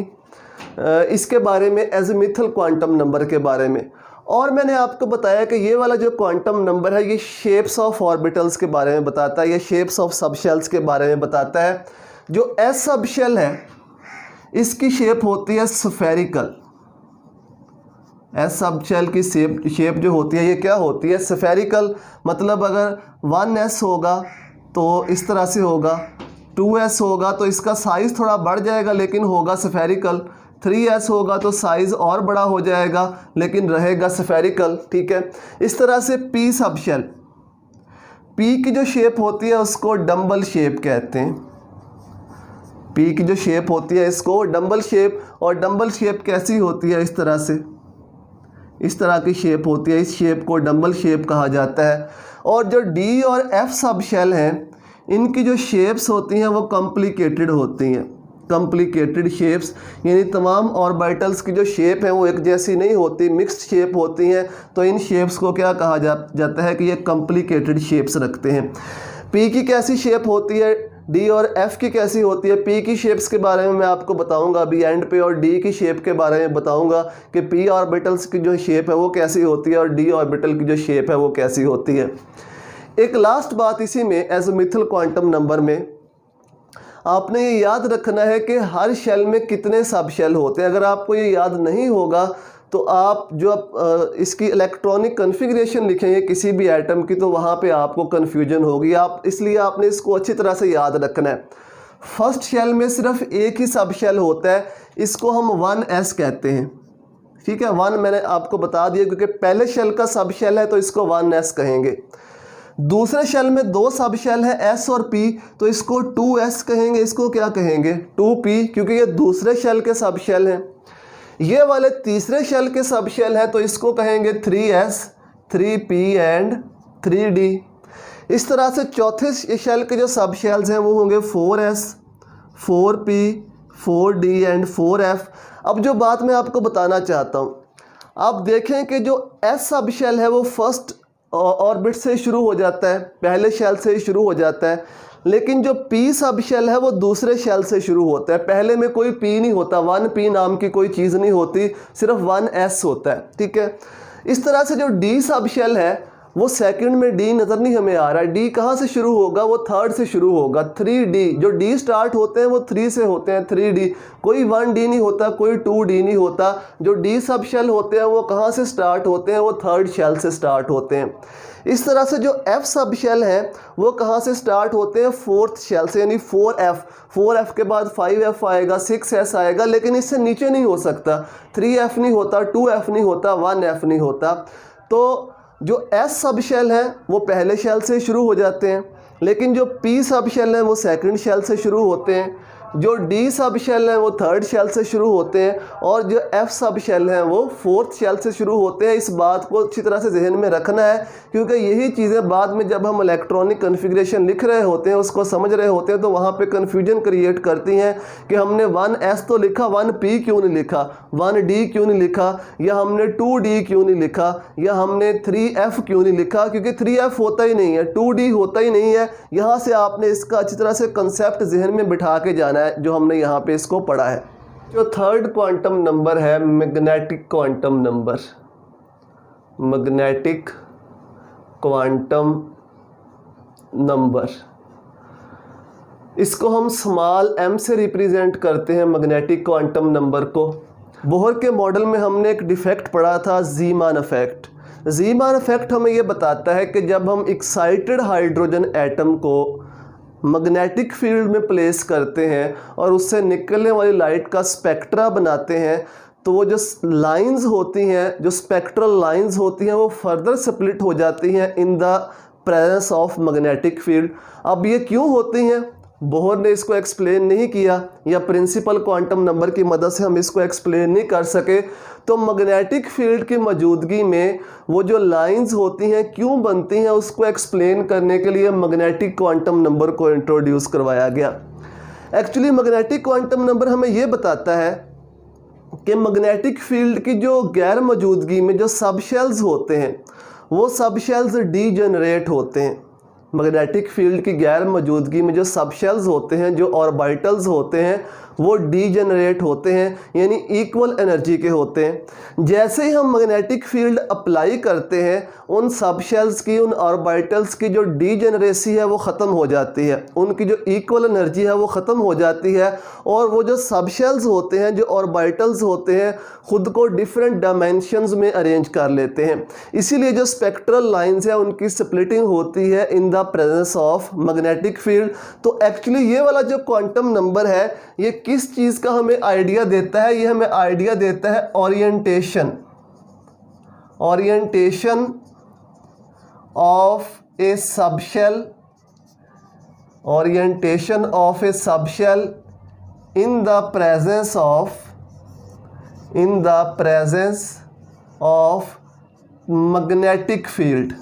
इसके बारे में, एज़िमुथल क्वांटम नंबर के बारे में। और मैंने आपको बताया कि ये वाला जो क्वांटम नंबर है ये शेप्स ऑफ ऑर्बिटल्स के बारे में बताता है, ये शेप्स ऑफ सब शेल्स के बारे में बताता है। जो एस सब शेल है इसकी शेप होती है स्फेरिकल। एस सब शेल की शेप जो होती है ये क्या होती है, स्फेरिकल। मतलब अगर 1s होगा तो इस तरह से होगा, 2s होगा तो इसका साइज़ थोड़ा बढ़ जाएगा लेकिन होगा स्फेरिकल, 3s होगा तो साइज़ और बड़ा हो जाएगा लेकिन रहेगा स्फेरिकल, ठीक है। इस तरह से पी सब शेल, पी की जो शेप होती है उसको डम्बल शेप कहते हैं। पी की जो शेप होती है इसको डम्बल शेप, और डम्बल शेप कैसी होती है, इस तरह से, इस तरह की शेप होती है, इस शेप को डम्बल शेप कहा जाता है। और जो डी और एफ सब शेल हैं इनकी जो शेप्स होती हैं वो कॉम्प्लिकेटेड होती हैं, कॉम्प्लिकेटेड शेप्स, यानी तमाम ऑर्बिटल्स की जो शेप है वो एक जैसी नहीं होती, मिक्स्ड शेप होती हैं। तो इन शेप्स को क्या कहा जाता है कि ये कॉम्प्लिकेटेड शेप्स रखते हैं। पी की कैसी शेप होती है, डी और एफ की कैसी होती है। पी की शेप्स के बारे में मैं आपको बताऊंगा अभी एंड पे, और डी की शेप के बारे में बताऊंगा कि पी ऑर्बिटल्स की जो शेप है वो कैसी होती है और डी ऑर्बिटल की जो शेप है वो कैसी होती है। एक लास्ट बात इसी में एज़िमुथल क्वांटम नंबर में आपने ये याद रखना है कि हर शेल में कितने सब शेल होते हैं। अगर आपको ये याद नहीं होगा तो आप जो इसकी इलेक्ट्रॉनिक कॉन्फ़िगरेशन लिखेंगे किसी भी एटम की तो वहाँ पे आपको कन्फ्यूजन होगी। आप इसलिए आपने इसको अच्छी तरह से याद रखना है। फर्स्ट शेल में सिर्फ एक ही सब शेल होता है, इसको हम 1s कहते हैं। ठीक है, 1 मैंने आपको बता दिया क्योंकि पहले शेल का सब शेल है तो इसको 1s कहेंगे। दूसरे शेल में 2 सब शेल है s और p, तो इसको 2s कहेंगे। इसको क्या कहेंगे, 2p, क्योंकि ये दूसरे शेल के सब शेल हैं। ये वाले तीसरे शेल के सब शेल हैं तो इसको कहेंगे 3s, 3p एंड 3d। इस तरह से चौथे शेल के जो सब शेल्स हैं वो होंगे 4s, 4p, 4d and 4f। अब जो बात मैं आपको बताना चाहता हूँ, आप देखें कि जो s सब शेल है वो फर्स्ट ऑर्बिट से शुरू हो जाता है, पहले शेल से ही शुरू हो जाता है, लेकिन जो p सब शेल है वो दूसरे शेल से शुरू होता है। पहले में कोई p नहीं होता, 1p नाम की कोई चीज़ नहीं होती, सिर्फ 1s होता है। ठीक है, इस तरह से जो d सब शेल है वो सेकंड में d नज़र नहीं हमें आ रहा है। d कहाँ से शुरू होगा, वो थर्ड से शुरू होगा, 3d। जो d स्टार्ट होते हैं वो 3 से होते हैं, 3d। कोई 1d नहीं होता, कोई 2d नहीं होता। जो d सब शेल होते हैं वो कहाँ से स्टार्ट होते हैं, वो थर्ड शेल से स्टार्ट होते हैं। इस तरह से जो f सब शेल हैं वो कहाँ से स्टार्ट होते हैं, फोर्थ शेल से, यानी 4f के बाद 5f आएगा, 6s आएगा, लेकिन इससे नीचे नहीं हो सकता। 3f नहीं होता, 2f नहीं होता, 1f नहीं होता। तो जो s सब शेल हैं वो पहले शेल से शुरू हो जाते हैं, लेकिन जो p सब शेल हैं वो सेकंड शेल से शुरू होते हैं। जो d सब शेल हैं वो थर्ड शेल से शुरू होते हैं, और जो f सब शेल हैं वो फोर्थ शेल से शुरू होते हैं। इस बात को अच्छी तरह से जहन में रखना है, क्योंकि यही चीज़ें बाद में जब हम इलेक्ट्रॉनिक कॉन्फ़िगरेशन लिख रहे होते हैं, उसको समझ रहे होते हैं, तो वहाँ पे कन्फ्यूजन क्रिएट करती हैं कि हमने 1s तो लिखा, 1p क्यों नहीं लिखा, 1d क्यों नहीं लिखा, या हमने 2d क्यों नहीं लिखा, या हमने 3f क्यों नहीं लिखा, क्योंकि 3f होता ही नहीं है, 2d होता ही नहीं है। यहाँ से आपने इसका अच्छी तरह से कंसेप्ट जहन में बिठा के जाना है, जो हमने यहाँ पे इसको पढ़ा है। जो थर्ड क्वांटम नंबर है magnetic quantum number, magnetic quantum number, इसको हम स्मॉल m से रिप्रेजेंट करते हैं मैग्नेटिक क्वांटम नंबर को। बोहर के मॉडल में हमने एक डिफेक्ट पढ़ा था, ज़ीमान इफेक्ट। ज़ीमान इफेक्ट हमें ये बताता है कि जब हम एक्साइटेड हाइड्रोजन एटम को मैग्नेटिक फील्ड में प्लेस करते हैं और उससे निकलने वाली लाइट का स्पेक्ट्रा बनाते हैं, तो वो जो लाइंस होती हैं, जो स्पेक्ट्रल लाइंस होती हैं, वो फर्दर स्प्लिट हो जाती हैं in the presence of magnetic field. अब ये क्यों होती हैं, बोहर ने इसको एक्सप्लेन नहीं किया, या प्रिंसिपल क्वांटम नंबर की मदद से हम इसको एक्सप्लेन नहीं कर सके। तो मैग्नेटिक फील्ड की मौजूदगी में वो जो लाइंस होती हैं क्यों बनती हैं, उसको एक्सप्लेन करने के लिए मैग्नेटिक क्वांटम नंबर को इंट्रोड्यूस करवाया गया। एक्चुअली मैग्नेटिक क्वांटम नंबर हमें ये बताता है कि मैग्नेटिक फील्ड की जो गैर मौजूदगी में जो सब शेल्स होते हैं वो सब शेल्स डीजेनरेट होते हैं। मैग्नेटिक फील्ड की गैर मौजूदगी में जो सब शेल्स होते हैं, जो ऑर्बिटल्स होते हैं, वो डीजेनरेट होते हैं, यानी इक्वल एनर्जी के होते हैं। जैसे ही हम मैग्नेटिक फील्ड अप्लाई करते हैं, उन सब शेल्स की, उन ऑर्बिटल्स की जो डीजेनरेसी है वो ख़त्म हो जाती है, उनकी जो इक्वल एनर्जी है वो ख़त्म हो जाती है, और वो जो सब शेल्स होते हैं, जो ऑर्बिटल्स होते हैं, ख़ुद को डिफरेंट डायमेंशंस में अरेंज कर लेते हैं। इसीलिए जो स्पेक्ट्रल लाइंस है उनकी स्प्लिटिंग होती है in the presence of magnetic field. तो एक्चुअली ये वाला जो क्वांटम नंबर है ये किस चीज़ का हमें आइडिया देता है, ये हमें आइडिया देता है orientation of A subshell, orientation of A subshell in the presence of magnetic field.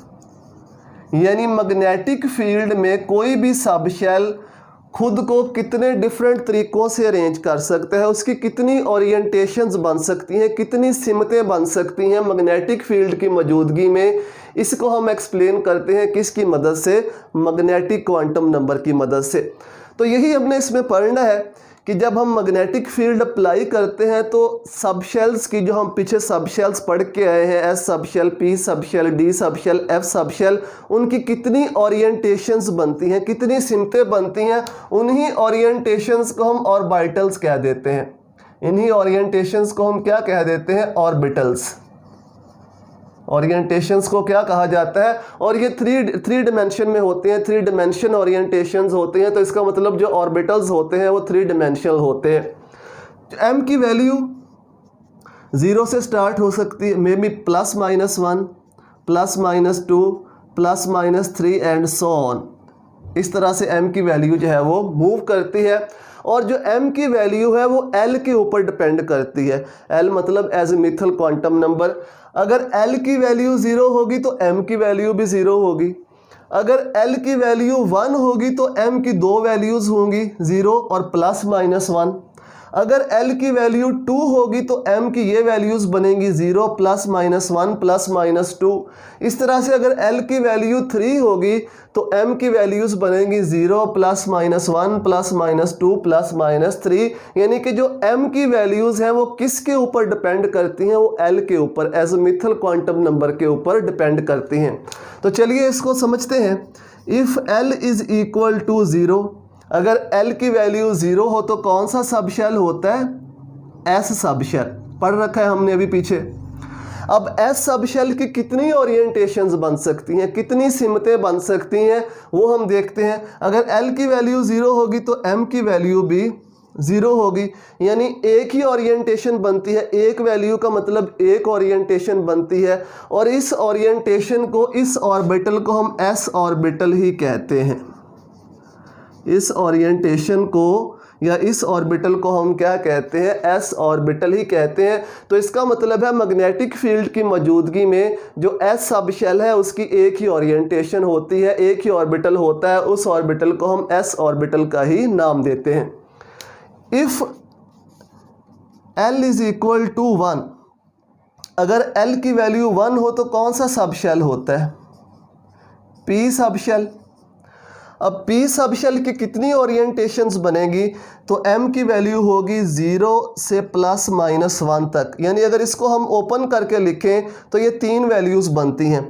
यानी मैग्नेटिक फील्ड में कोई भी सब शेल खुद को कितने डिफरेंट तरीक़ों से अरेंज कर सकता है, उसकी कितनी ओरिएंटेशंस बन सकती हैं, कितनी सिमतें बन सकती हैं मैग्नेटिक फील्ड की मौजूदगी में। इसको हम एक्सप्लेन करते हैं किसकी मदद से, मैग्नेटिक क्वांटम नंबर की मदद से। तो यही हमने इसमें पढ़ना है कि जब हम मैग्नेटिक फील्ड अप्लाई करते हैं तो सब शेल्स की, जो हम पीछे सब शेल्स पढ़ के आए हैं, S sub shell, P sub shell, D sub shell, F sub shell, उनकी कितनी ओरिएंटेशंस बनती हैं, कितनी सिमतें बनती हैं, उन्हीं ओरिएंटेशंस को हम ऑर्बिटल्स कह देते हैं। इन्हीं ओरिएंटेशंस को हम क्या कह देते हैं? ऑर्बिटल्स। ओरिएंटेशंस को क्या कहा जाता है? और ये थ्री डिमेंशन में होते हैं, 3 डिमेंशन ओरिएंटेशंस होते हैं। तो इसका मतलब जो ऑर्बिटल्स होते हैं वो 3 डिमेंशनल होते हैं। एम की वैल्यू 0 से स्टार्ट हो सकती है, may be +-1, +-2, +-3 and so on. इस तरह से एम की वैल्यू जो है वो मूव करती है। और जो m की वैल्यू है वो l के ऊपर डिपेंड करती है। l मतलब एज़िमुथल क्वांटम नंबर। अगर l की वैल्यू 0 होगी तो m की वैल्यू भी 0 होगी। अगर l की वैल्यू 1 होगी तो m की 2 वैल्यूज़ होंगी, 0 और +-1। अगर l की वैल्यू 2 होगी तो m की ये वैल्यूज़ बनेंगी 0, +-1, +-2। इस तरह से अगर l की वैल्यू 3 होगी तो m की वैल्यूज़ बनेंगी 0, +-1, +-2, +-3। यानी कि जो m की वैल्यूज़ हैं वो किसके ऊपर डिपेंड करती हैं? वो l के ऊपर, एज़िमुथल क्वांटम नंबर के ऊपर डिपेंड करती हैं। तो चलिए इसको समझते हैं। If l is equal to 0, अगर l की वैल्यू 0 हो तो कौन सा सब शेल होता है? s sub shell. पढ़ रखा है हमने अभी पीछे। अब s सब शेल की कितनी ओरिएंटेशंस बन सकती हैं, कितनी सिमतें बन सकती हैं, वो हम देखते हैं। अगर l की वैल्यू 0 होगी तो m की वैल्यू भी 0 होगी, यानी एक ही ओरिएंटेशन बनती है। एक वैल्यू का मतलब एक ओरिएंटेशन बनती है, और इस ओरिएंटेशन को, इस ऑर्बिटल को हम s ऑर्बिटल ही कहते हैं। इस ओरिएंटेशन को या इस ऑर्बिटल को हम क्या कहते हैं? s ऑर्बिटल ही कहते हैं। तो इसका मतलब है मैग्नेटिक फील्ड की मौजूदगी में जो s सब शेल है उसकी एक ही ओरिएंटेशन होती है, एक ही ऑर्बिटल होता है। उस ऑर्बिटल को हम s ऑर्बिटल का ही नाम देते हैं। If l is equal to 1, अगर l की वैल्यू 1 हो तो कौन सा सब शेल होता है? p sub shell. अब p सब शेल की कितनी ओरिएंटेशंस बनेगी? तो m की वैल्यू होगी 0 से +-1 तक। यानी अगर इसको हम ओपन करके लिखें तो ये 3 वैल्यूज़ बनती हैं।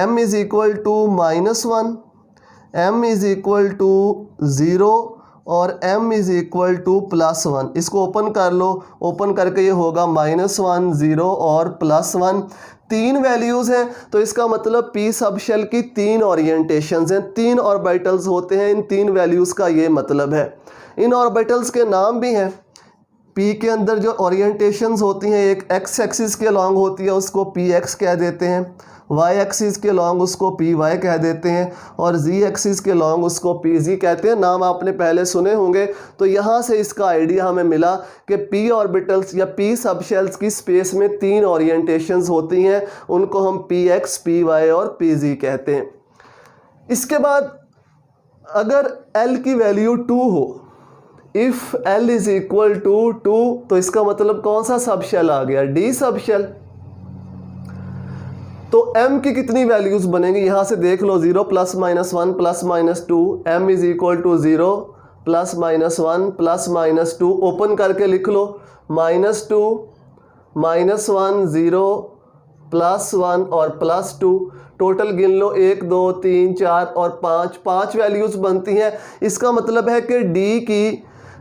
m is equal to -1, m is equal to 0 और m इज़ इक्वल टू +1। इसको ओपन कर लो, ओपन करके ये होगा -1, 0 और +1। 3 वैल्यूज़ हैं, तो इसका मतलब p सब शेल की 3 ओरिएंटेशंस हैं, 3 ऑर्बिटल्स होते हैं। इन 3 वैल्यूज़ का ये मतलब है। इन ऑर्बिटल्स के नाम भी हैं। p के अंदर जो ओरिएंटेशंस होती हैं, एक x एक्सिस के अलॉन्ग होती है, उसको px कह देते हैं। y एक्सिस के अलॉन्ग उसको py कह देते हैं, और z एक्सिस के अलॉन्ग उसको pz कहते हैं। नाम आपने पहले सुने होंगे। तो यहाँ से इसका आइडिया हमें मिला कि p ऑर्बिटल्स या p सब शेल्स की स्पेस में 3 ओरिएंटेशंस होती हैं, उनको हम px, py और pz कहते हैं। इसके बाद अगर l की वैल्यू 2 हो, if l is equal to 2, तो इसका मतलब कौन सा सब शेल आ गया? d sub shell. तो m की कितनी वैल्यूज़ बनेंगी? यहाँ से देख लो, 0 +-1 +-2, m is equal to 0 +-1 +-2। Open करके लिख लो, -2, -1, 0 +1 और +2। टोटल गिन लो, 1, 2, 3, 4 और 5 वैल्यूज़ बनती हैं। इसका मतलब है कि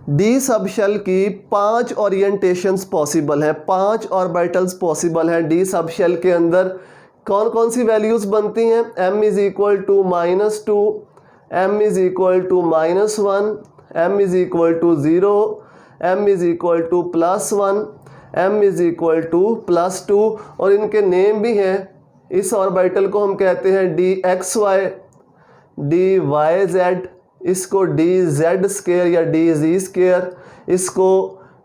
डी सब शेल की 5 ओरिएंटेशंस पॉसिबल हैं, 5 ऑर्बिटल्स पॉसिबल हैं डी सब शेल के अंदर। कौन कौन सी वैल्यूज़ बनती हैं? m is equal to -2, m is equal to -1, m is equal to 0, m is equal to +1, m is equal to +2। और इनके नेम भी हैं। इस ऑर्बिटल को हम कहते हैं dxy, dyz, इसको dz² या dz², इसको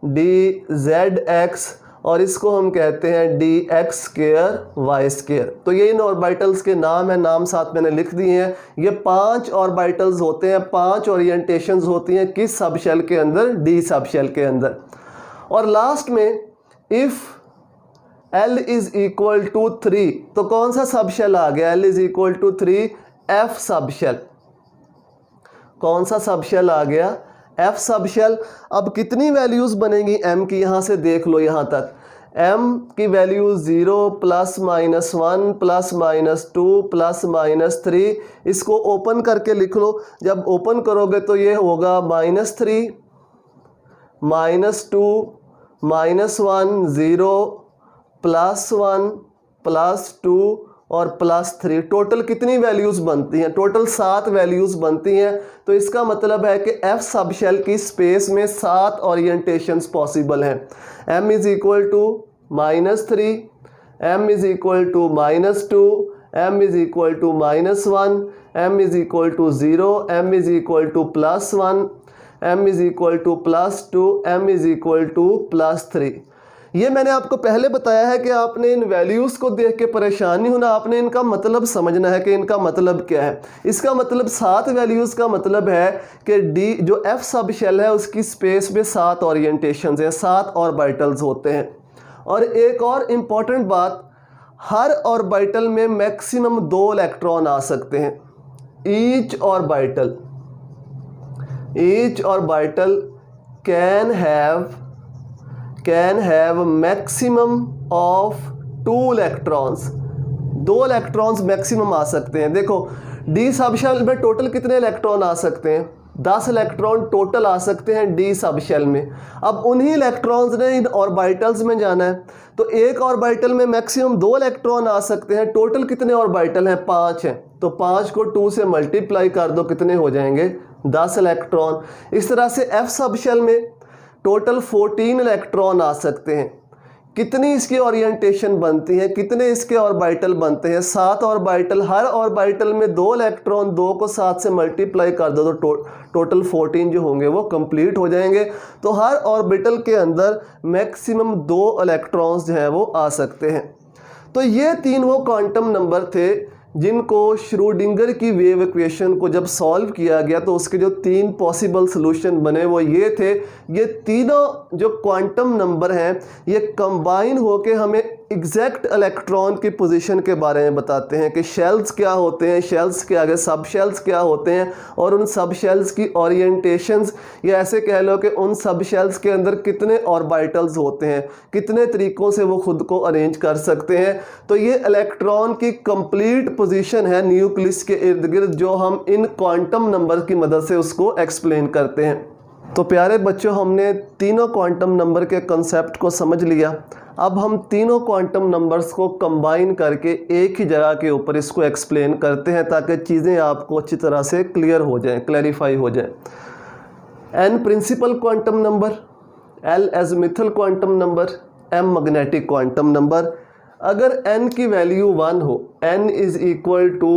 dzx, और इसको हम कहते हैं dx² y²। तो ये इन ऑर्बिटल्स के नाम हैं, नाम साथ मैंने लिख दिए हैं। ये 5 ऑर्बिटल्स होते हैं, 5 ओरिएंटेशंस होती हैं किस सब शेल के अंदर? डी सब शेल के अंदर। और लास्ट में if l is equal to 3, तो कौन सा सब शेल आ गया? l is equal to 3, f sub shell. कौन सा सब शेल आ गया? F sub shell. अब कितनी वैल्यूज़ बनेंगी m की, यहाँ से देख लो यहाँ तक m की वैल्यू 0 +- 1 +- 2 +- 3। इसको ओपन करके लिख लो। जब ओपन करोगे तो ये होगा -3 -2 -1 0 +1 +2 और +3। टोटल कितनी वैल्यूज़ बनती हैं? टोटल 7 वैल्यूज़ बनती हैं। तो इसका मतलब है कि एफ सब शेल की स्पेस में 7 ओरिएंटेशंस पॉसिबल हैं। m = -3, m = -2, m = -1, m m = +1, m = +2, m = +3। ये मैंने आपको पहले बताया है कि आपने इन वैल्यूज़ को देख के परेशान नहीं होना, आपने इनका मतलब समझना है कि इनका मतलब क्या है। इसका मतलब 7 वैल्यूज़ का मतलब है कि डी जो एफ सब शेल है उसकी स्पेस में 7 ओरिएंटेशंस हैं, 7 ऑर्बिटल्स होते हैं। और एक और इम्पॉर्टेंट बात, हर ऑर्बिटल में मैक्सिमम 2 इलेक्ट्रॉन आ सकते हैं। Each orbital can have maximum of 2 electrons. 2 electrons maximum आ सकते हैं। देखो डी सब शेल में टोटल कितने इलेक्ट्रॉन आ सकते हैं? 10 इलेक्ट्रॉन टोटल आ सकते हैं डी सब शेल में। अब उन्हीं इलेक्ट्रॉन्स ने इन ऑर्बिटल्स में जाना है, तो एक ऑर्बिटल में मैक्सिमम 2 इलेक्ट्रॉन आ सकते हैं। टोटल कितने ऑर्बिटल हैं? 5 हैं। तो 5 को 2 से मल्टीप्लाई कर दो, कितने हो जाएंगे? 10 इलेक्ट्रॉन। इस तरह से एफ सब शेल में टोटल 14 इलेक्ट्रॉन आ सकते हैं। कितनी इसकी ओरिएंटेशन बनती है, कितने इसके ऑर्बिटल बनते हैं? 7 ऑर्बिटल। हर ऑर्बिटल में 2 इलेक्ट्रॉन, 2 को 7 से मल्टीप्लाई कर दो तो टोटल 14 जो होंगे वो कंप्लीट हो जाएंगे। तो हर ऑर्बिटल के अंदर मैक्सिमम 2 इलेक्ट्रॉन्स जो हैं वो आ सकते हैं। तो ये 3 वो क्वांटम नंबर थे जिनको श्रोडिंगर की वेव इक्वेशन को जब सॉल्व किया गया तो उसके जो 3 पॉसिबल सॉल्यूशन बने वो ये थे। ये तीनों जो क्वांटम नंबर हैं ये कंबाइन होके हमें एग्जैक्ट इलेक्ट्रॉन की पोजीशन के बारे में बताते हैं कि शेल्स क्या होते हैं, शेल्स के आगे सब शेल्स क्या होते हैं, और उन सब शेल्स की ओरिएंटेशंस, या ऐसे कह लो कि उन सब शेल्स के अंदर कितने ऑर्बिटल्स होते हैं, कितने तरीक़ों से वो खुद को अरेंज कर सकते हैं। तो ये इलेक्ट्रॉन की कंप्लीट पोजीशन है न्यूक्लियस के इर्द गिर्द, जो हम इन क्वांटम नंबर की मदद से उसको एक्सप्लेन करते हैं। तो प्यारे बच्चों, हमने तीनों क्वांटम नंबर के कंसेप्ट को समझ लिया। अब हम तीनों क्वांटम नंबर्स को कंबाइन करके एक ही जगह के ऊपर इसको एक्सप्लेन करते हैं ताकि चीज़ें आपको अच्छी तरह से क्लियर हो जाएं, क्लैरिफाई हो जाएं। N principal quantum number, l azimuthal quantum number, m magnetic quantum number. अगर n की वैल्यू 1 हो, n =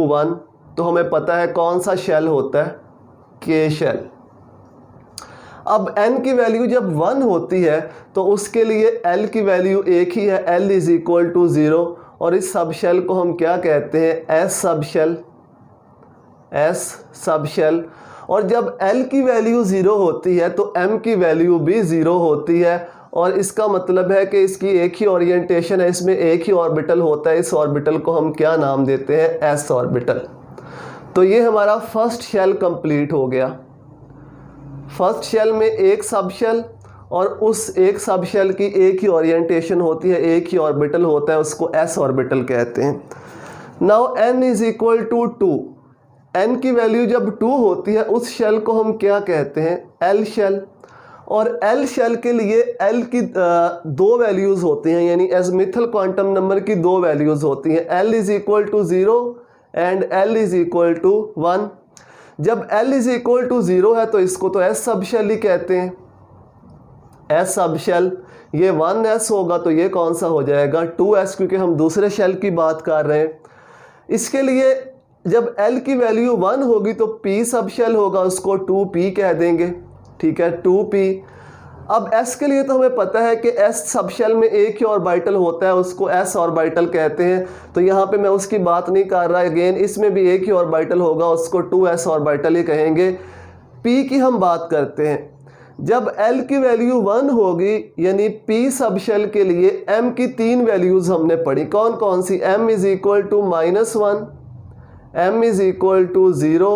1, तो हमें पता है कौन सा शेल होता है? के शेल। अब n की वैल्यू जब 1 होती है तो उसके लिए l की वैल्यू एक ही है, l = 0, और इस सब शेल को हम क्या कहते हैं? s sub shell. और जब l की वैल्यू 0 होती है तो m की वैल्यू भी 0 होती है, और इसका मतलब है कि इसकी एक ही ओरिएंटेशन है, इसमें एक ही ऑर्बिटल होता है। इस ऑर्बिटल को हम क्या नाम देते हैं? s orbital. तो ये हमारा फर्स्ट शेल कंप्लीट हो गया। फर्स्ट शेल में एक सब शेल, और उस एक सब शेल की एक ही ओरिएंटेशन होती है, एक ही ऑर्बिटल होता है, उसको s ऑर्बिटल कहते हैं। Now n = 2। n की वैल्यू जब 2 होती है उस शेल को हम क्या कहते हैं? l shell. और l शेल के लिए l की 2 वैल्यूज़ होती हैं, यानी एज़िमुथल क्वांटम नंबर की 2 वैल्यूज़ होती हैं। l = 0 and l = 1। जब l = 0 है तो इसको तो s सब शेल ही कहते हैं, s सब शेल। ये 1s होगा तो ये कौन सा हो जाएगा? 2s, क्योंकि हम दूसरे शेल की बात कर रहे हैं। इसके लिए जब l की वैल्यू 1 होगी तो p सब शेल होगा, उसको 2p कह देंगे, ठीक है, 2p। अब s के लिए तो हमें पता है कि s सब शेल में एक ही ऑर्बिटल होता है, उसको s ऑर्बिटल कहते हैं। तो यहाँ पे मैं उसकी बात नहीं कर रहा। अगेन इसमें भी एक ही ऑर्बिटल होगा, उसको 2s ऑर्बिटल ही कहेंगे। p की हम बात करते हैं। जब l की वैल्यू 1 होगी, यानी p सब शेल के लिए m की 3 वैल्यूज़ हमने पढ़ी। कौन कौन सी? m = -1, m = 0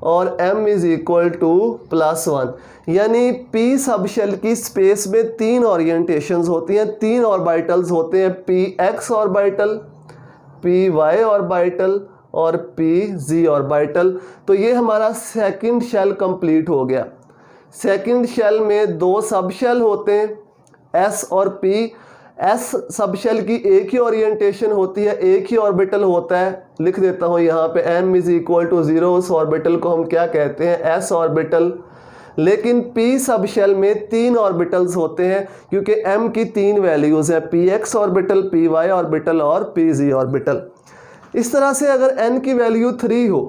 और m इज़ इक्वल टू +1। यानी p सब शेल की स्पेस में 3 ओरिएंटेशंस होती हैं, 3 ऑर्बिटल्स होते हैं, px ऑर्बिटल, py ऑर्बिटल और pz ऑर्बिटल। तो ये हमारा सेकंड शेल कंप्लीट हो गया। सेकंड शेल में 2 सब शेल होते हैं s और p। s सब शेल की एक ही ओरिएंटेशन होती है, एक ही ऑर्बिटल होता है। लिख देता हूँ यहाँ पे m इज़ इक्वल टू 0, उस ऑर्बिटल को हम क्या कहते हैं, s ऑर्बिटल। लेकिन p सब शेल में 3 ऑर्बिटल्स होते हैं क्योंकि m की 3 वैल्यूज़ हैं, px ऑर्बिटल, py ऑर्बिटल और pz ऑर्बिटल। इस तरह से अगर n की वैल्यू 3 हो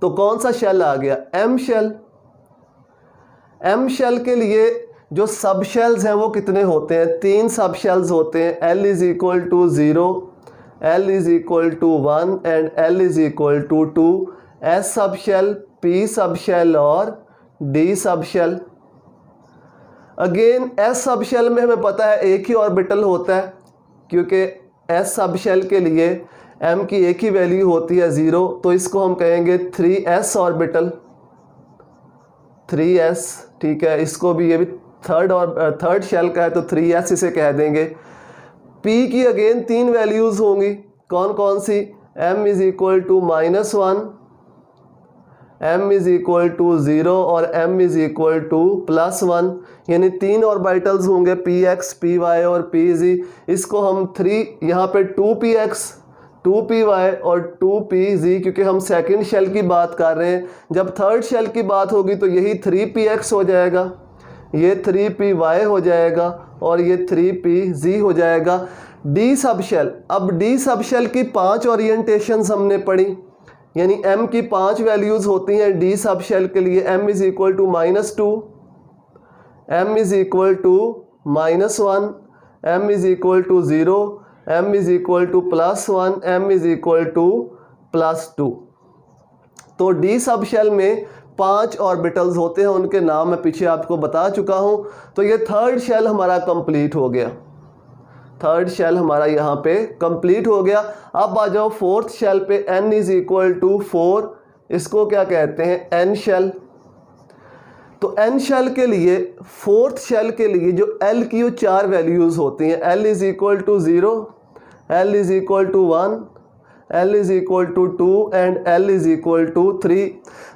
तो कौन सा शेल आ गया, m शेल। m शेल के लिए जो सब शेल्स हैं वो कितने होते हैं, 3 सब शेल्स होते हैं, l is equal to 0, l is equal to 1 and l is equal to 2। s sub shell, p sub shell और d sub shell. Again s sub shell में हमें पता है एक ही ऑर्बिटल होता है क्योंकि s सब शेल के लिए m की एक ही वैल्यू होती है 0, तो इसको हम कहेंगे 3s ऑर्बिटल, 3s। ठीक है, इसको भी, ये भी थर्ड शेल का है तो 3s इसे कह देंगे। p की अगेन 3 वैल्यूज़ होंगी, कौन कौन सी, m is equal to -1, m is equal to 0 और m इज़ इक्वल टू +1। यानी 3 ऑर्बिटल्स होंगे, px, py और pz। इसको हम 3, यहाँ पे 2px, 2py और 2pz, क्योंकि हम सेकंड शेल की बात कर रहे हैं। जब थर्ड शेल की बात होगी तो यही 3px हो जाएगा, ये 3py हो जाएगा और ये 3pz हो जाएगा। d सब शेल, अब d सब शेल की 5 ओरिएंटेशंस हमने पढ़ी, यानी m की 5 वैल्यूज़ होती हैं d सब शेल के लिए। m is equal to -2, m is equal to -1, m is equal to 0, m is equal to +1, m is equal to +2। तो d सब शेल में 5 ऑर्बिटल्स होते हैं, उनके नाम मैं पीछे आपको बता चुका हूँ। तो ये थर्ड शेल हमारा कंप्लीट हो गया, थर्ड शेल हमारा यहाँ पे कंप्लीट हो गया। अब आ जाओ फोर्थ शेल पे, n इज़ इक्वल टू 4, इसको क्या कहते हैं, n शेल। तो n शेल के लिए, फोर्थ शेल के लिए जो l की वो 4 वैल्यूज़ होती हैं, l is equal to 0, l is equal to 1, l is equal to 2 and l is equal to 3।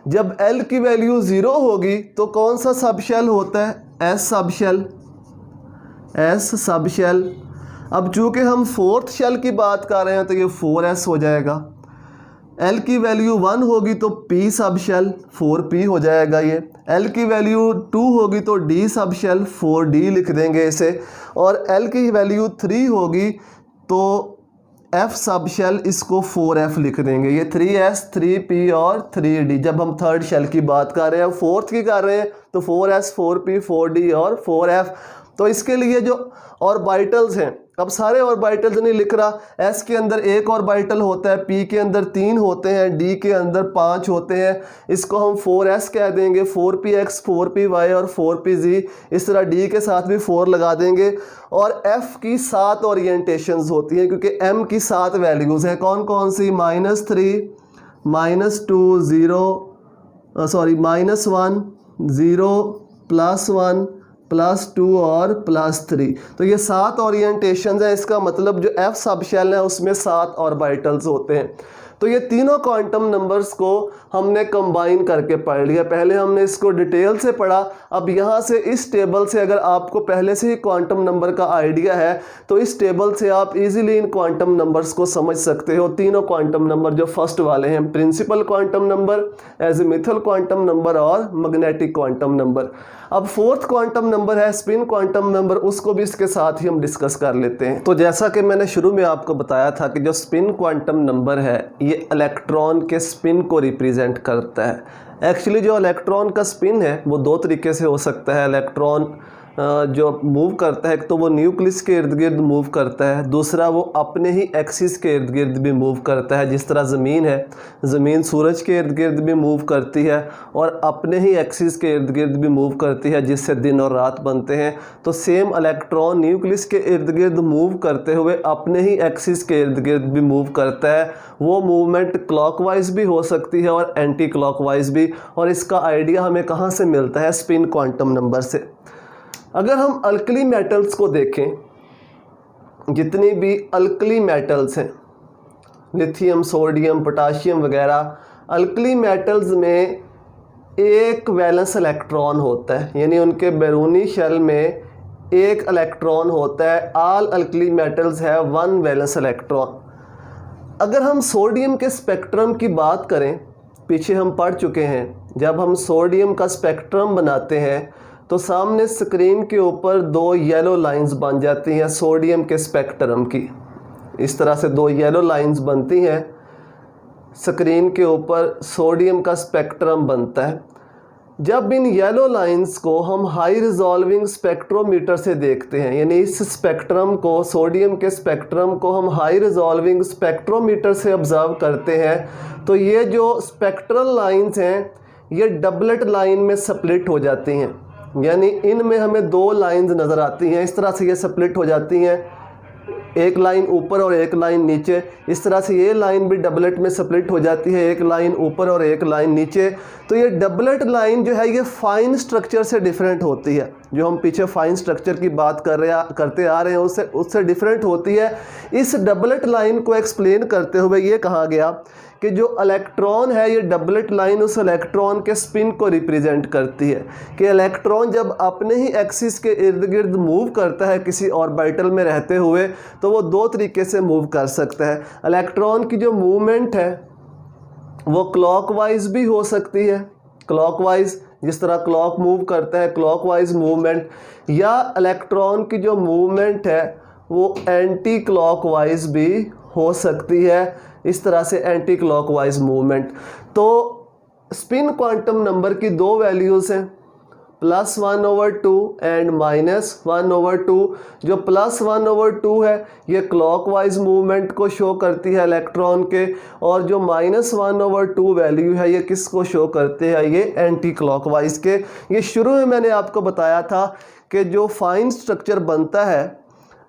जब l की वैल्यू 0 होगी तो कौन सा सब शेल होता है, s sub shell, s sub shell. अब चूँकि हम फोर्थ शेल की बात कर रहे हैं तो ये 4s हो जाएगा। l की वैल्यू 1 होगी तो p सब शेल, 4p हो जाएगा ये। l की वैल्यू 2 होगी तो d सब शेल, 4d लिख देंगे इसे। और l की वैल्यू 3 होगी तो f सब शेल, इसको 4f लिख देंगे। ये 3s, 3p और 3d। जब हम थर्ड शेल की बात कर रहे हैं, फोर्थ की कर रहे हैं तो 4s, 4p, 4d और 4f। तो इसके लिए जो ऑर्बिटल्स हैं, अब सारे ऑर्बिटल्स नहीं लिख रहा, s के अंदर 1 ऑर्बिटल होता है, p के अंदर 3 होते हैं, d के अंदर 5 होते हैं। इसको हम 4s कह देंगे, 4px, 4py और 4pz। इस तरह d के साथ भी 4 लगा देंगे। और f की 7 ओरिएंटेशंस होती हैं क्योंकि m की 7 वैल्यूज़ हैं, कौन कौन सी, -3, -2, 0, सॉरी -1, 0, +1, +2 और +3। तो ये 7 ओरिएंटेशंस हैं। इसका मतलब जो f सब शेल है उसमें 7 ऑर्बिटल्स होते हैं। तो ये तीनों क्वांटम नंबर्स को हमने कंबाइन करके पढ़ लिया। पहले हमने इसको डिटेल से पढ़ा। अब यहाँ से इस टेबल से, अगर आपको पहले से ही क्वांटम नंबर का आइडिया है तो इस टेबल से आप इजीली इन क्वांटम नंबर्स को समझ सकते हो। तीनों क्वांटम नंबर जो फर्स्ट वाले हैं, principal quantum number, azimuthal quantum number और मैग्नेटिक क्वांटम नंबर। अब फोर्थ क्वांटम नंबर है स्पिन क्वांटम नंबर, उसको भी इसके साथ ही हम डिस्कस कर लेते हैं। तो जैसा कि मैंने शुरू में आपको बताया था कि जो स्पिन क्वांटम नंबर है ये इलेक्ट्रॉन के स्पिन को रिप्रेजेंट करता है। एक्चुअली जो इलेक्ट्रॉन का स्पिन है वो 2 तरीके से हो सकता है। इलेक्ट्रॉन जो मूव करता है, एक तो वो न्यूक्लियस के इर्द गिर्द मूव करता है, दूसरा वो अपने ही एक्सिस के इर्द गिर्द भी मूव करता है। जिस तरह ज़मीन है, ज़मीन सूरज के इर्द गिर्द भी मूव करती है और अपने ही एक्सिस के इर्द गिर्द भी मूव करती है, जिससे दिन और रात बनते हैं। तो सेम इलेक्ट्रॉन न्यूक्लियस के इर्द गिर्द मूव करते हुए अपने ही एक्सिस के इर्द गिर्द भी मूव करता है। वो मूवमेंट क्लॉकवाइज भी हो सकती है और एंटी क्लॉकवाइज भी। और इसका आइडिया हमें कहाँ से मिलता है? स्पिन क्वांटम नंबर से। अगर हम अल्कली मेटल्स को देखें, जितनी भी अल्कली मेटल्स हैं, लिथियम, सोडियम, पोटाशियम वगैरह, अल्कली मेटल्स में एक वैलेंस इलेक्ट्रॉन होता है, यानी उनके बैरूनी शेल में एक इलेक्ट्रॉन होता है। ऑल अल्कली मेटल्स है वन वैलेंस इलेक्ट्रॉन। अगर हम सोडियम के स्पेक्ट्रम की बात करें, पीछे हम पढ़ चुके हैं, जब हम सोडियम का स्पेक्ट्रम बनाते हैं तो सामने स्क्रीन के ऊपर दो येलो लाइंस बन जाती हैं सोडियम के स्पेक्ट्रम की। इस तरह से दो येलो लाइंस बनती हैं, स्क्रीन के ऊपर सोडियम का स्पेक्ट्रम बनता है। जब इन येलो लाइंस को हम हाई रिजॉल्विंग स्पेक्ट्रोमीटर से देखते हैं, यानी इस स्पेक्ट्रम को, सोडियम के स्पेक्ट्रम को हम हाई रिजॉल्विंग स्पेक्ट्रोमीटर से ऑब्जर्व करते हैं, तो ये जो स्पेक्ट्रल लाइंस हैं ये डबलेट लाइन में स्प्लिट हो जाती हैं, यानी इनमें हमें दो लाइंस नज़र आती हैं। इस तरह से ये स्प्लिट हो जाती हैं, एक लाइन ऊपर और एक लाइन नीचे। इस तरह से ये लाइन भी डबलेट में स्प्लिट हो जाती है, एक लाइन ऊपर और एक लाइन नीचे। तो ये डबलेट लाइन जो है ये फाइन स्ट्रक्चर से डिफरेंट होती है। जो हम पीछे फाइन स्ट्रक्चर की बात करते आ रहे हैं उससे डिफरेंट होती है। इस डबलेट लाइन को एक्सप्लेन करते हुए ये कहा गया कि जो इलेक्ट्रॉन है, ये डबलेट लाइन उस इलेक्ट्रॉन के स्पिन को रिप्रेजेंट करती है कि इलेक्ट्रॉन जब अपने ही एक्सिस के इर्द गिर्द मूव करता है किसी ऑर्बिटल में रहते हुए, तो वो दो तरीके से मूव कर सकता है। इलेक्ट्रॉन की जो मूवमेंट है वो क्लॉकवाइज भी हो सकती है, क्लॉकवाइज जिस तरह क्लॉक मूव करता है, क्लॉकवाइज मूवमेंट, या इलेक्ट्रॉन की जो मूवमेंट है वो एंटी क्लॉकवाइज भी हो सकती है। इस तरह से एंटी क्लॉकवाइज मूवमेंट। तो स्पिन क्वांटम नंबर की दो वैल्यूज़ हैं, +1/2 एंड -1/2। जो +1/2 है ये क्लॉकवाइज मूवमेंट को शो करती है इलेक्ट्रॉन के, और जो -1/2 वैल्यू है ये किसको शो करते हैं? ये एंटी क्लॉकवाइज के। ये शुरू में मैंने आपको बताया था कि जो फाइन स्ट्रक्चर बनता है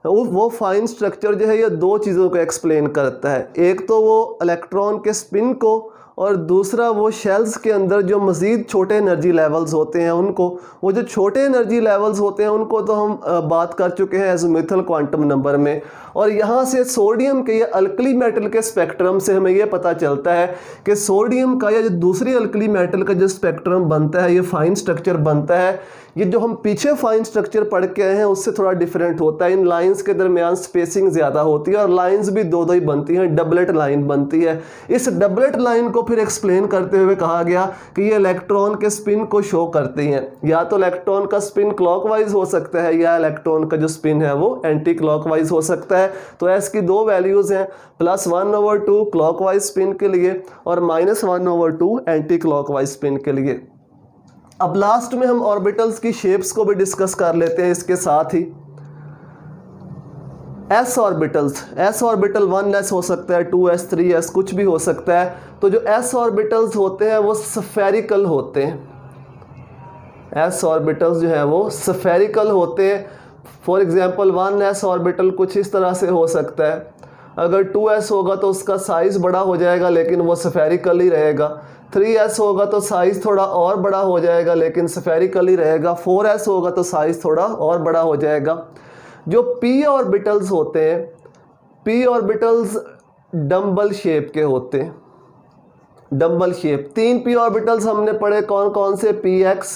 वो फाइन स्ट्रक्चर जो है ये दो चीज़ों को एक्सप्लेन करता है। एक तो वो इलेक्ट्रॉन के स्पिन को, और दूसरा वो शेल्स के अंदर जो मज़ीद छोटे एनर्जी लेवल्स होते हैं उनको। वो जो छोटे एनर्जी लेवल्स होते हैं उनको तो हम बात कर चुके हैं एज़ीमुथल क्वांटम नंबर में। और यहाँ से सोडियम के या अल्कली मेटल के स्पेक्ट्रम से हमें ये पता चलता है कि सोडियम का या जो दूसरी अल्कली मेटल का जो स्पेक्ट्रम बनता है, ये फाइन स्ट्रक्चर बनता है, ये जो हम पीछे फाइन स्ट्रक्चर पढ़ के आए हैं उससे थोड़ा डिफरेंट होता है। इन लाइंस के दरमियान स्पेसिंग ज़्यादा होती है और लाइंस भी दो दो ही बनती हैं, डबलेट लाइन बनती है। इस डबलेट लाइन को फिर एक्सप्लेन करते हुए कहा गया कि ये इलेक्ट्रॉन के स्पिन को शो करती हैं। या तो इलेक्ट्रॉन का स्पिन क्लॉकवाइज हो सकता है या इलेक्ट्रॉन का जो स्पिन है वो एंटी क्लॉकवाइज हो सकता है। तो एस की दो वैल्यूज़ हैं, +1/2 क्लॉकवाइज स्पिन के लिए और -1/2 एंटी क्लॉकवाइज स्पिन के लिए। अब लास्ट में हम ऑर्बिटल्स की शेप्स को भी डिस्कस कर लेते हैं इसके साथ ही। S orbitals, s orbital 1s हो सकता है, 2s, 3s कुछ भी हो सकता है। तो जो एस ऑर्बिटल्स होते हैं वो स्फेरिकल होते हैं। एस ऑर्बिटल्स जो है वो स्फेरिकल होते हैं। फॉर एग्जांपल 1s ऑर्बिटल कुछ इस तरह से हो सकता है। अगर 2s होगा तो उसका साइज़ बड़ा हो जाएगा लेकिन वो स्फेरिकल ही रहेगा। 3s होगा तो साइज़ थोड़ा और बड़ा हो जाएगा लेकिन स्फेरिकल ही रहेगा। 4s होगा तो साइज़ थोड़ा और बड़ा हो जाएगा। जो p ऑर्बिटल्स होते हैं, p ऑर्बिटल्स डम्बल शेप के होते हैं, डम्बल शेप। 3 p ऑर्बिटल्स हमने पढ़े, कौन कौन से? px,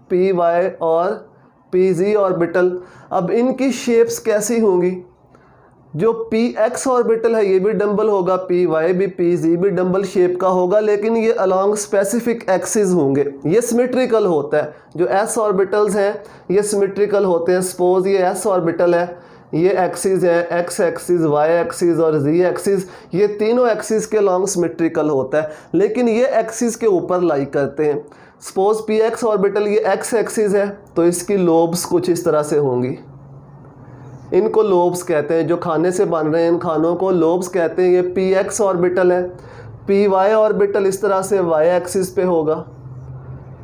py और pz ऑर्बिटल। अब इनकी शेप्स कैसी होंगी? जो px ऑर्बिटल है ये भी डम्बल होगा, py भी, pz भी डम्बल शेप का होगा, लेकिन ये अलोंग स्पेसिफिक एक्सिस होंगे, ये सिमेट्रिकल होता है। जो s ऑर्बिटल्स हैं ये सिमेट्रिकल होते हैं। सपोज ये s ऑर्बिटल है, ये एक्सिस है, x एक्सिस, y एक्सिस और z एक्सिस, ये तीनों एक्सिस के अलोंग सिमेट्रिकल होता है, लेकिन ये एक्सिस के ऊपर लाई करते हैं। सपोज पी एक्स ऑर्बिटल ये एक्स एक्सिस है तो इसकी लोब्स कुछ इस तरह से होंगी, इनको लोब्स कहते हैं। जो खाने से बन रहे हैं इन खानों को लोब्स कहते हैं। ये पी एक्स ऑर्बिटल है, पी वाई ऑर्बिटल इस तरह से वाई एक्सिस पे होगा,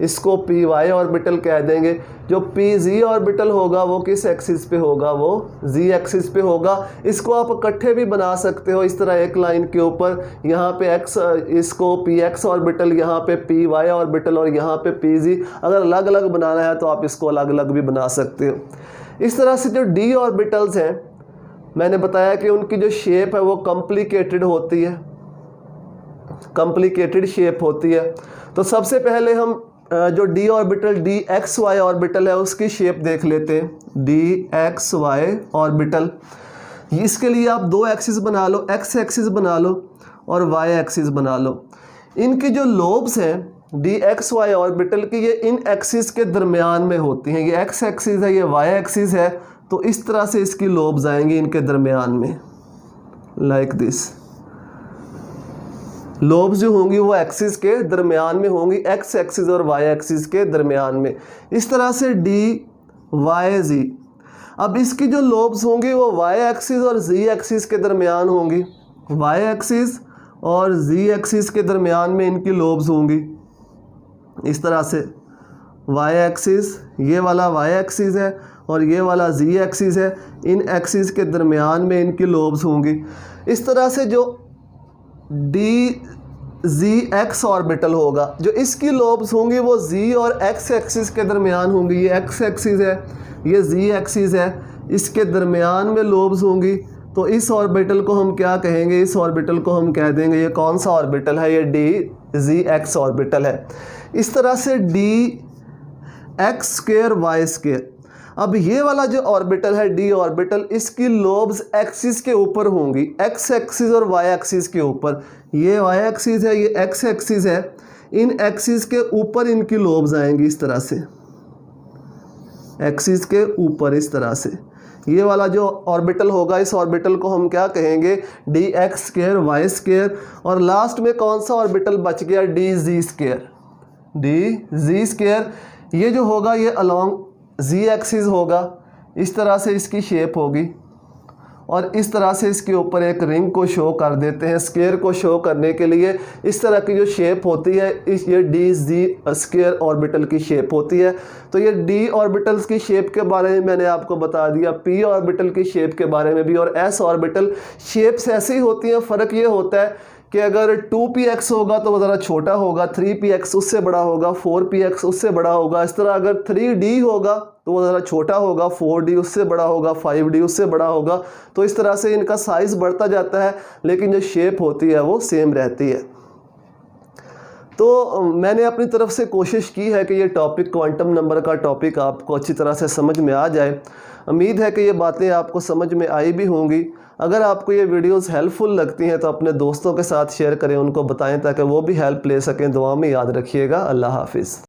इसको पी वाई ऑर्बिटल कह देंगे। जो पी जी ऑर्बिटल होगा वो किस एक्सिस पे होगा, वो जी एक्सिस पे होगा। इसको आप इकट्ठे भी बना सकते हो इस तरह एक लाइन के ऊपर, यहाँ पे एक्स, इसको पी एक्स ऑर्बिटल, यहाँ पे पी वाई ऑर्बिटल और यहाँ पे पी जी। अगर अलग अलग बनाना है तो आप इसको अलग अलग भी बना सकते हो। इस तरह से जो डी ऑर्बिटल्स हैं मैंने बताया कि उनकी जो शेप है वो कॉम्प्लिकेटेड होती है, कॉम्प्लिकेटेड शेप होती है। तो सबसे पहले हम जो D orbital D X Y orbital है उसकी शेप देख लेते हैं। डी एक्स वाई ऑर्बिटल, इसके लिए आप दो एक्सिस बना लो, एक्स एक्सिस बना लो और वाई एक्सिस बना लो। इनकी जो लोब्स हैं डी एक्स वाई ऑर्बिटल की, ये इन एक्सिस के दरमियान में होती हैं। ये एक्स एक्सिस है, ये वाई एक्सिस है, तो इस तरह से इसकी लोब्स आएंगी इनके दरमियान में, लाइक दिस। लोब्स जो होंगी वो एक्सिस के दरमियान में होंगी, एक्स एक्सिस और वाई एक्सिस के दरमियान में, इस तरह से डी वाई जी। अब इसकी जो लोब्स होंगी वो वाई एक्सिस और जी एक्सिस के दरमियान होंगी, वाई एक्सिस और जी एक्सिस के दरमियान में इनकी लोब्स होंगी इस तरह से। वाई एक्सिस, ये वाला वाई एक्सिस है और ये वाला जी एक्सिस है, इन एक्सिस के दरमियान में इनकी लोब्स होंगी। इस तरह से जो डी जी एक्स ऑर्बिटल होगा, जो इसकी लोब्स होंगी वो जी और एक्स एक्सिस के दरमियान होंगी। ये एक्स एक्सिस है, ये जी एक्सिस है, इसके दरमियान में लोब्स होंगी। तो इस ऑर्बिटल को हम क्या कहेंगे, इस ऑर्बिटल को हम कह देंगे, ये कौन सा ऑर्बिटल है, ये डी जी एक्स ऑर्बिटल है। इस तरह से D X square Y square. अब ये वाला जो ऑर्बिटल है डी ऑर्बिटल, इसकी लोब्स एक्सिस के ऊपर होंगी, एक्स एक्सिस और वाई एक्सिस के ऊपर। ये वाई एक्सिस है, ये एक्स एक्सिस है, इन एक्सिस के ऊपर इनकी लोब्स आएंगी इस तरह से, एक्सिस के ऊपर इस तरह से। ये वाला जो ऑर्बिटल होगा इस ऑर्बिटल को हम क्या कहेंगे, D X square Y square. और लास्ट में कौन सा ऑर्बिटल बच गया, D Z square, D Z square. ये जो होगा ये अलॉन्ग जी एक्सिस होगा, इस तरह से इसकी शेप होगी और इस तरह से इसके ऊपर एक रिंग को शो कर देते हैं। स्क्वायर को शो करने के लिए इस तरह की जो शेप होती है इस ये डी जी स्क्वायर ऑर्बिटल की शेप होती है। तो ये डी ऑर्बिटल्स की शेप के बारे में मैंने आपको बता दिया, पी ऑर्बिटल की शेप के बारे में भी। और एस ऑर्बिटल शेप्स ऐसी होती हैं, फ़र्क ये होता है कि अगर 2px होगा तो वो ज़रा छोटा होगा, 3px उससे बड़ा होगा, 4px उससे बड़ा होगा। इस तरह अगर 3d होगा तो वो ज़रा छोटा होगा, 4d उससे बड़ा होगा, 5d उससे बड़ा होगा। तो इस तरह से इनका साइज़ बढ़ता जाता है लेकिन जो शेप होती है वो सेम रहती है। तो मैंने अपनी तरफ से कोशिश की है कि ये टॉपिक, क्वांटम नंबर का टॉपिक, आपको अच्छी तरह से समझ में आ जाए। उम्मीद है कि ये बातें आपको समझ में आई भी होंगी। अगर आपको ये वीडियोस हेल्पफुल लगती हैं तो अपने दोस्तों के साथ शेयर करें, उनको बताएं ताकि वो भी हेल्प ले सकें। दुआ में याद रखिएगा। अल्लाह हाफिज़।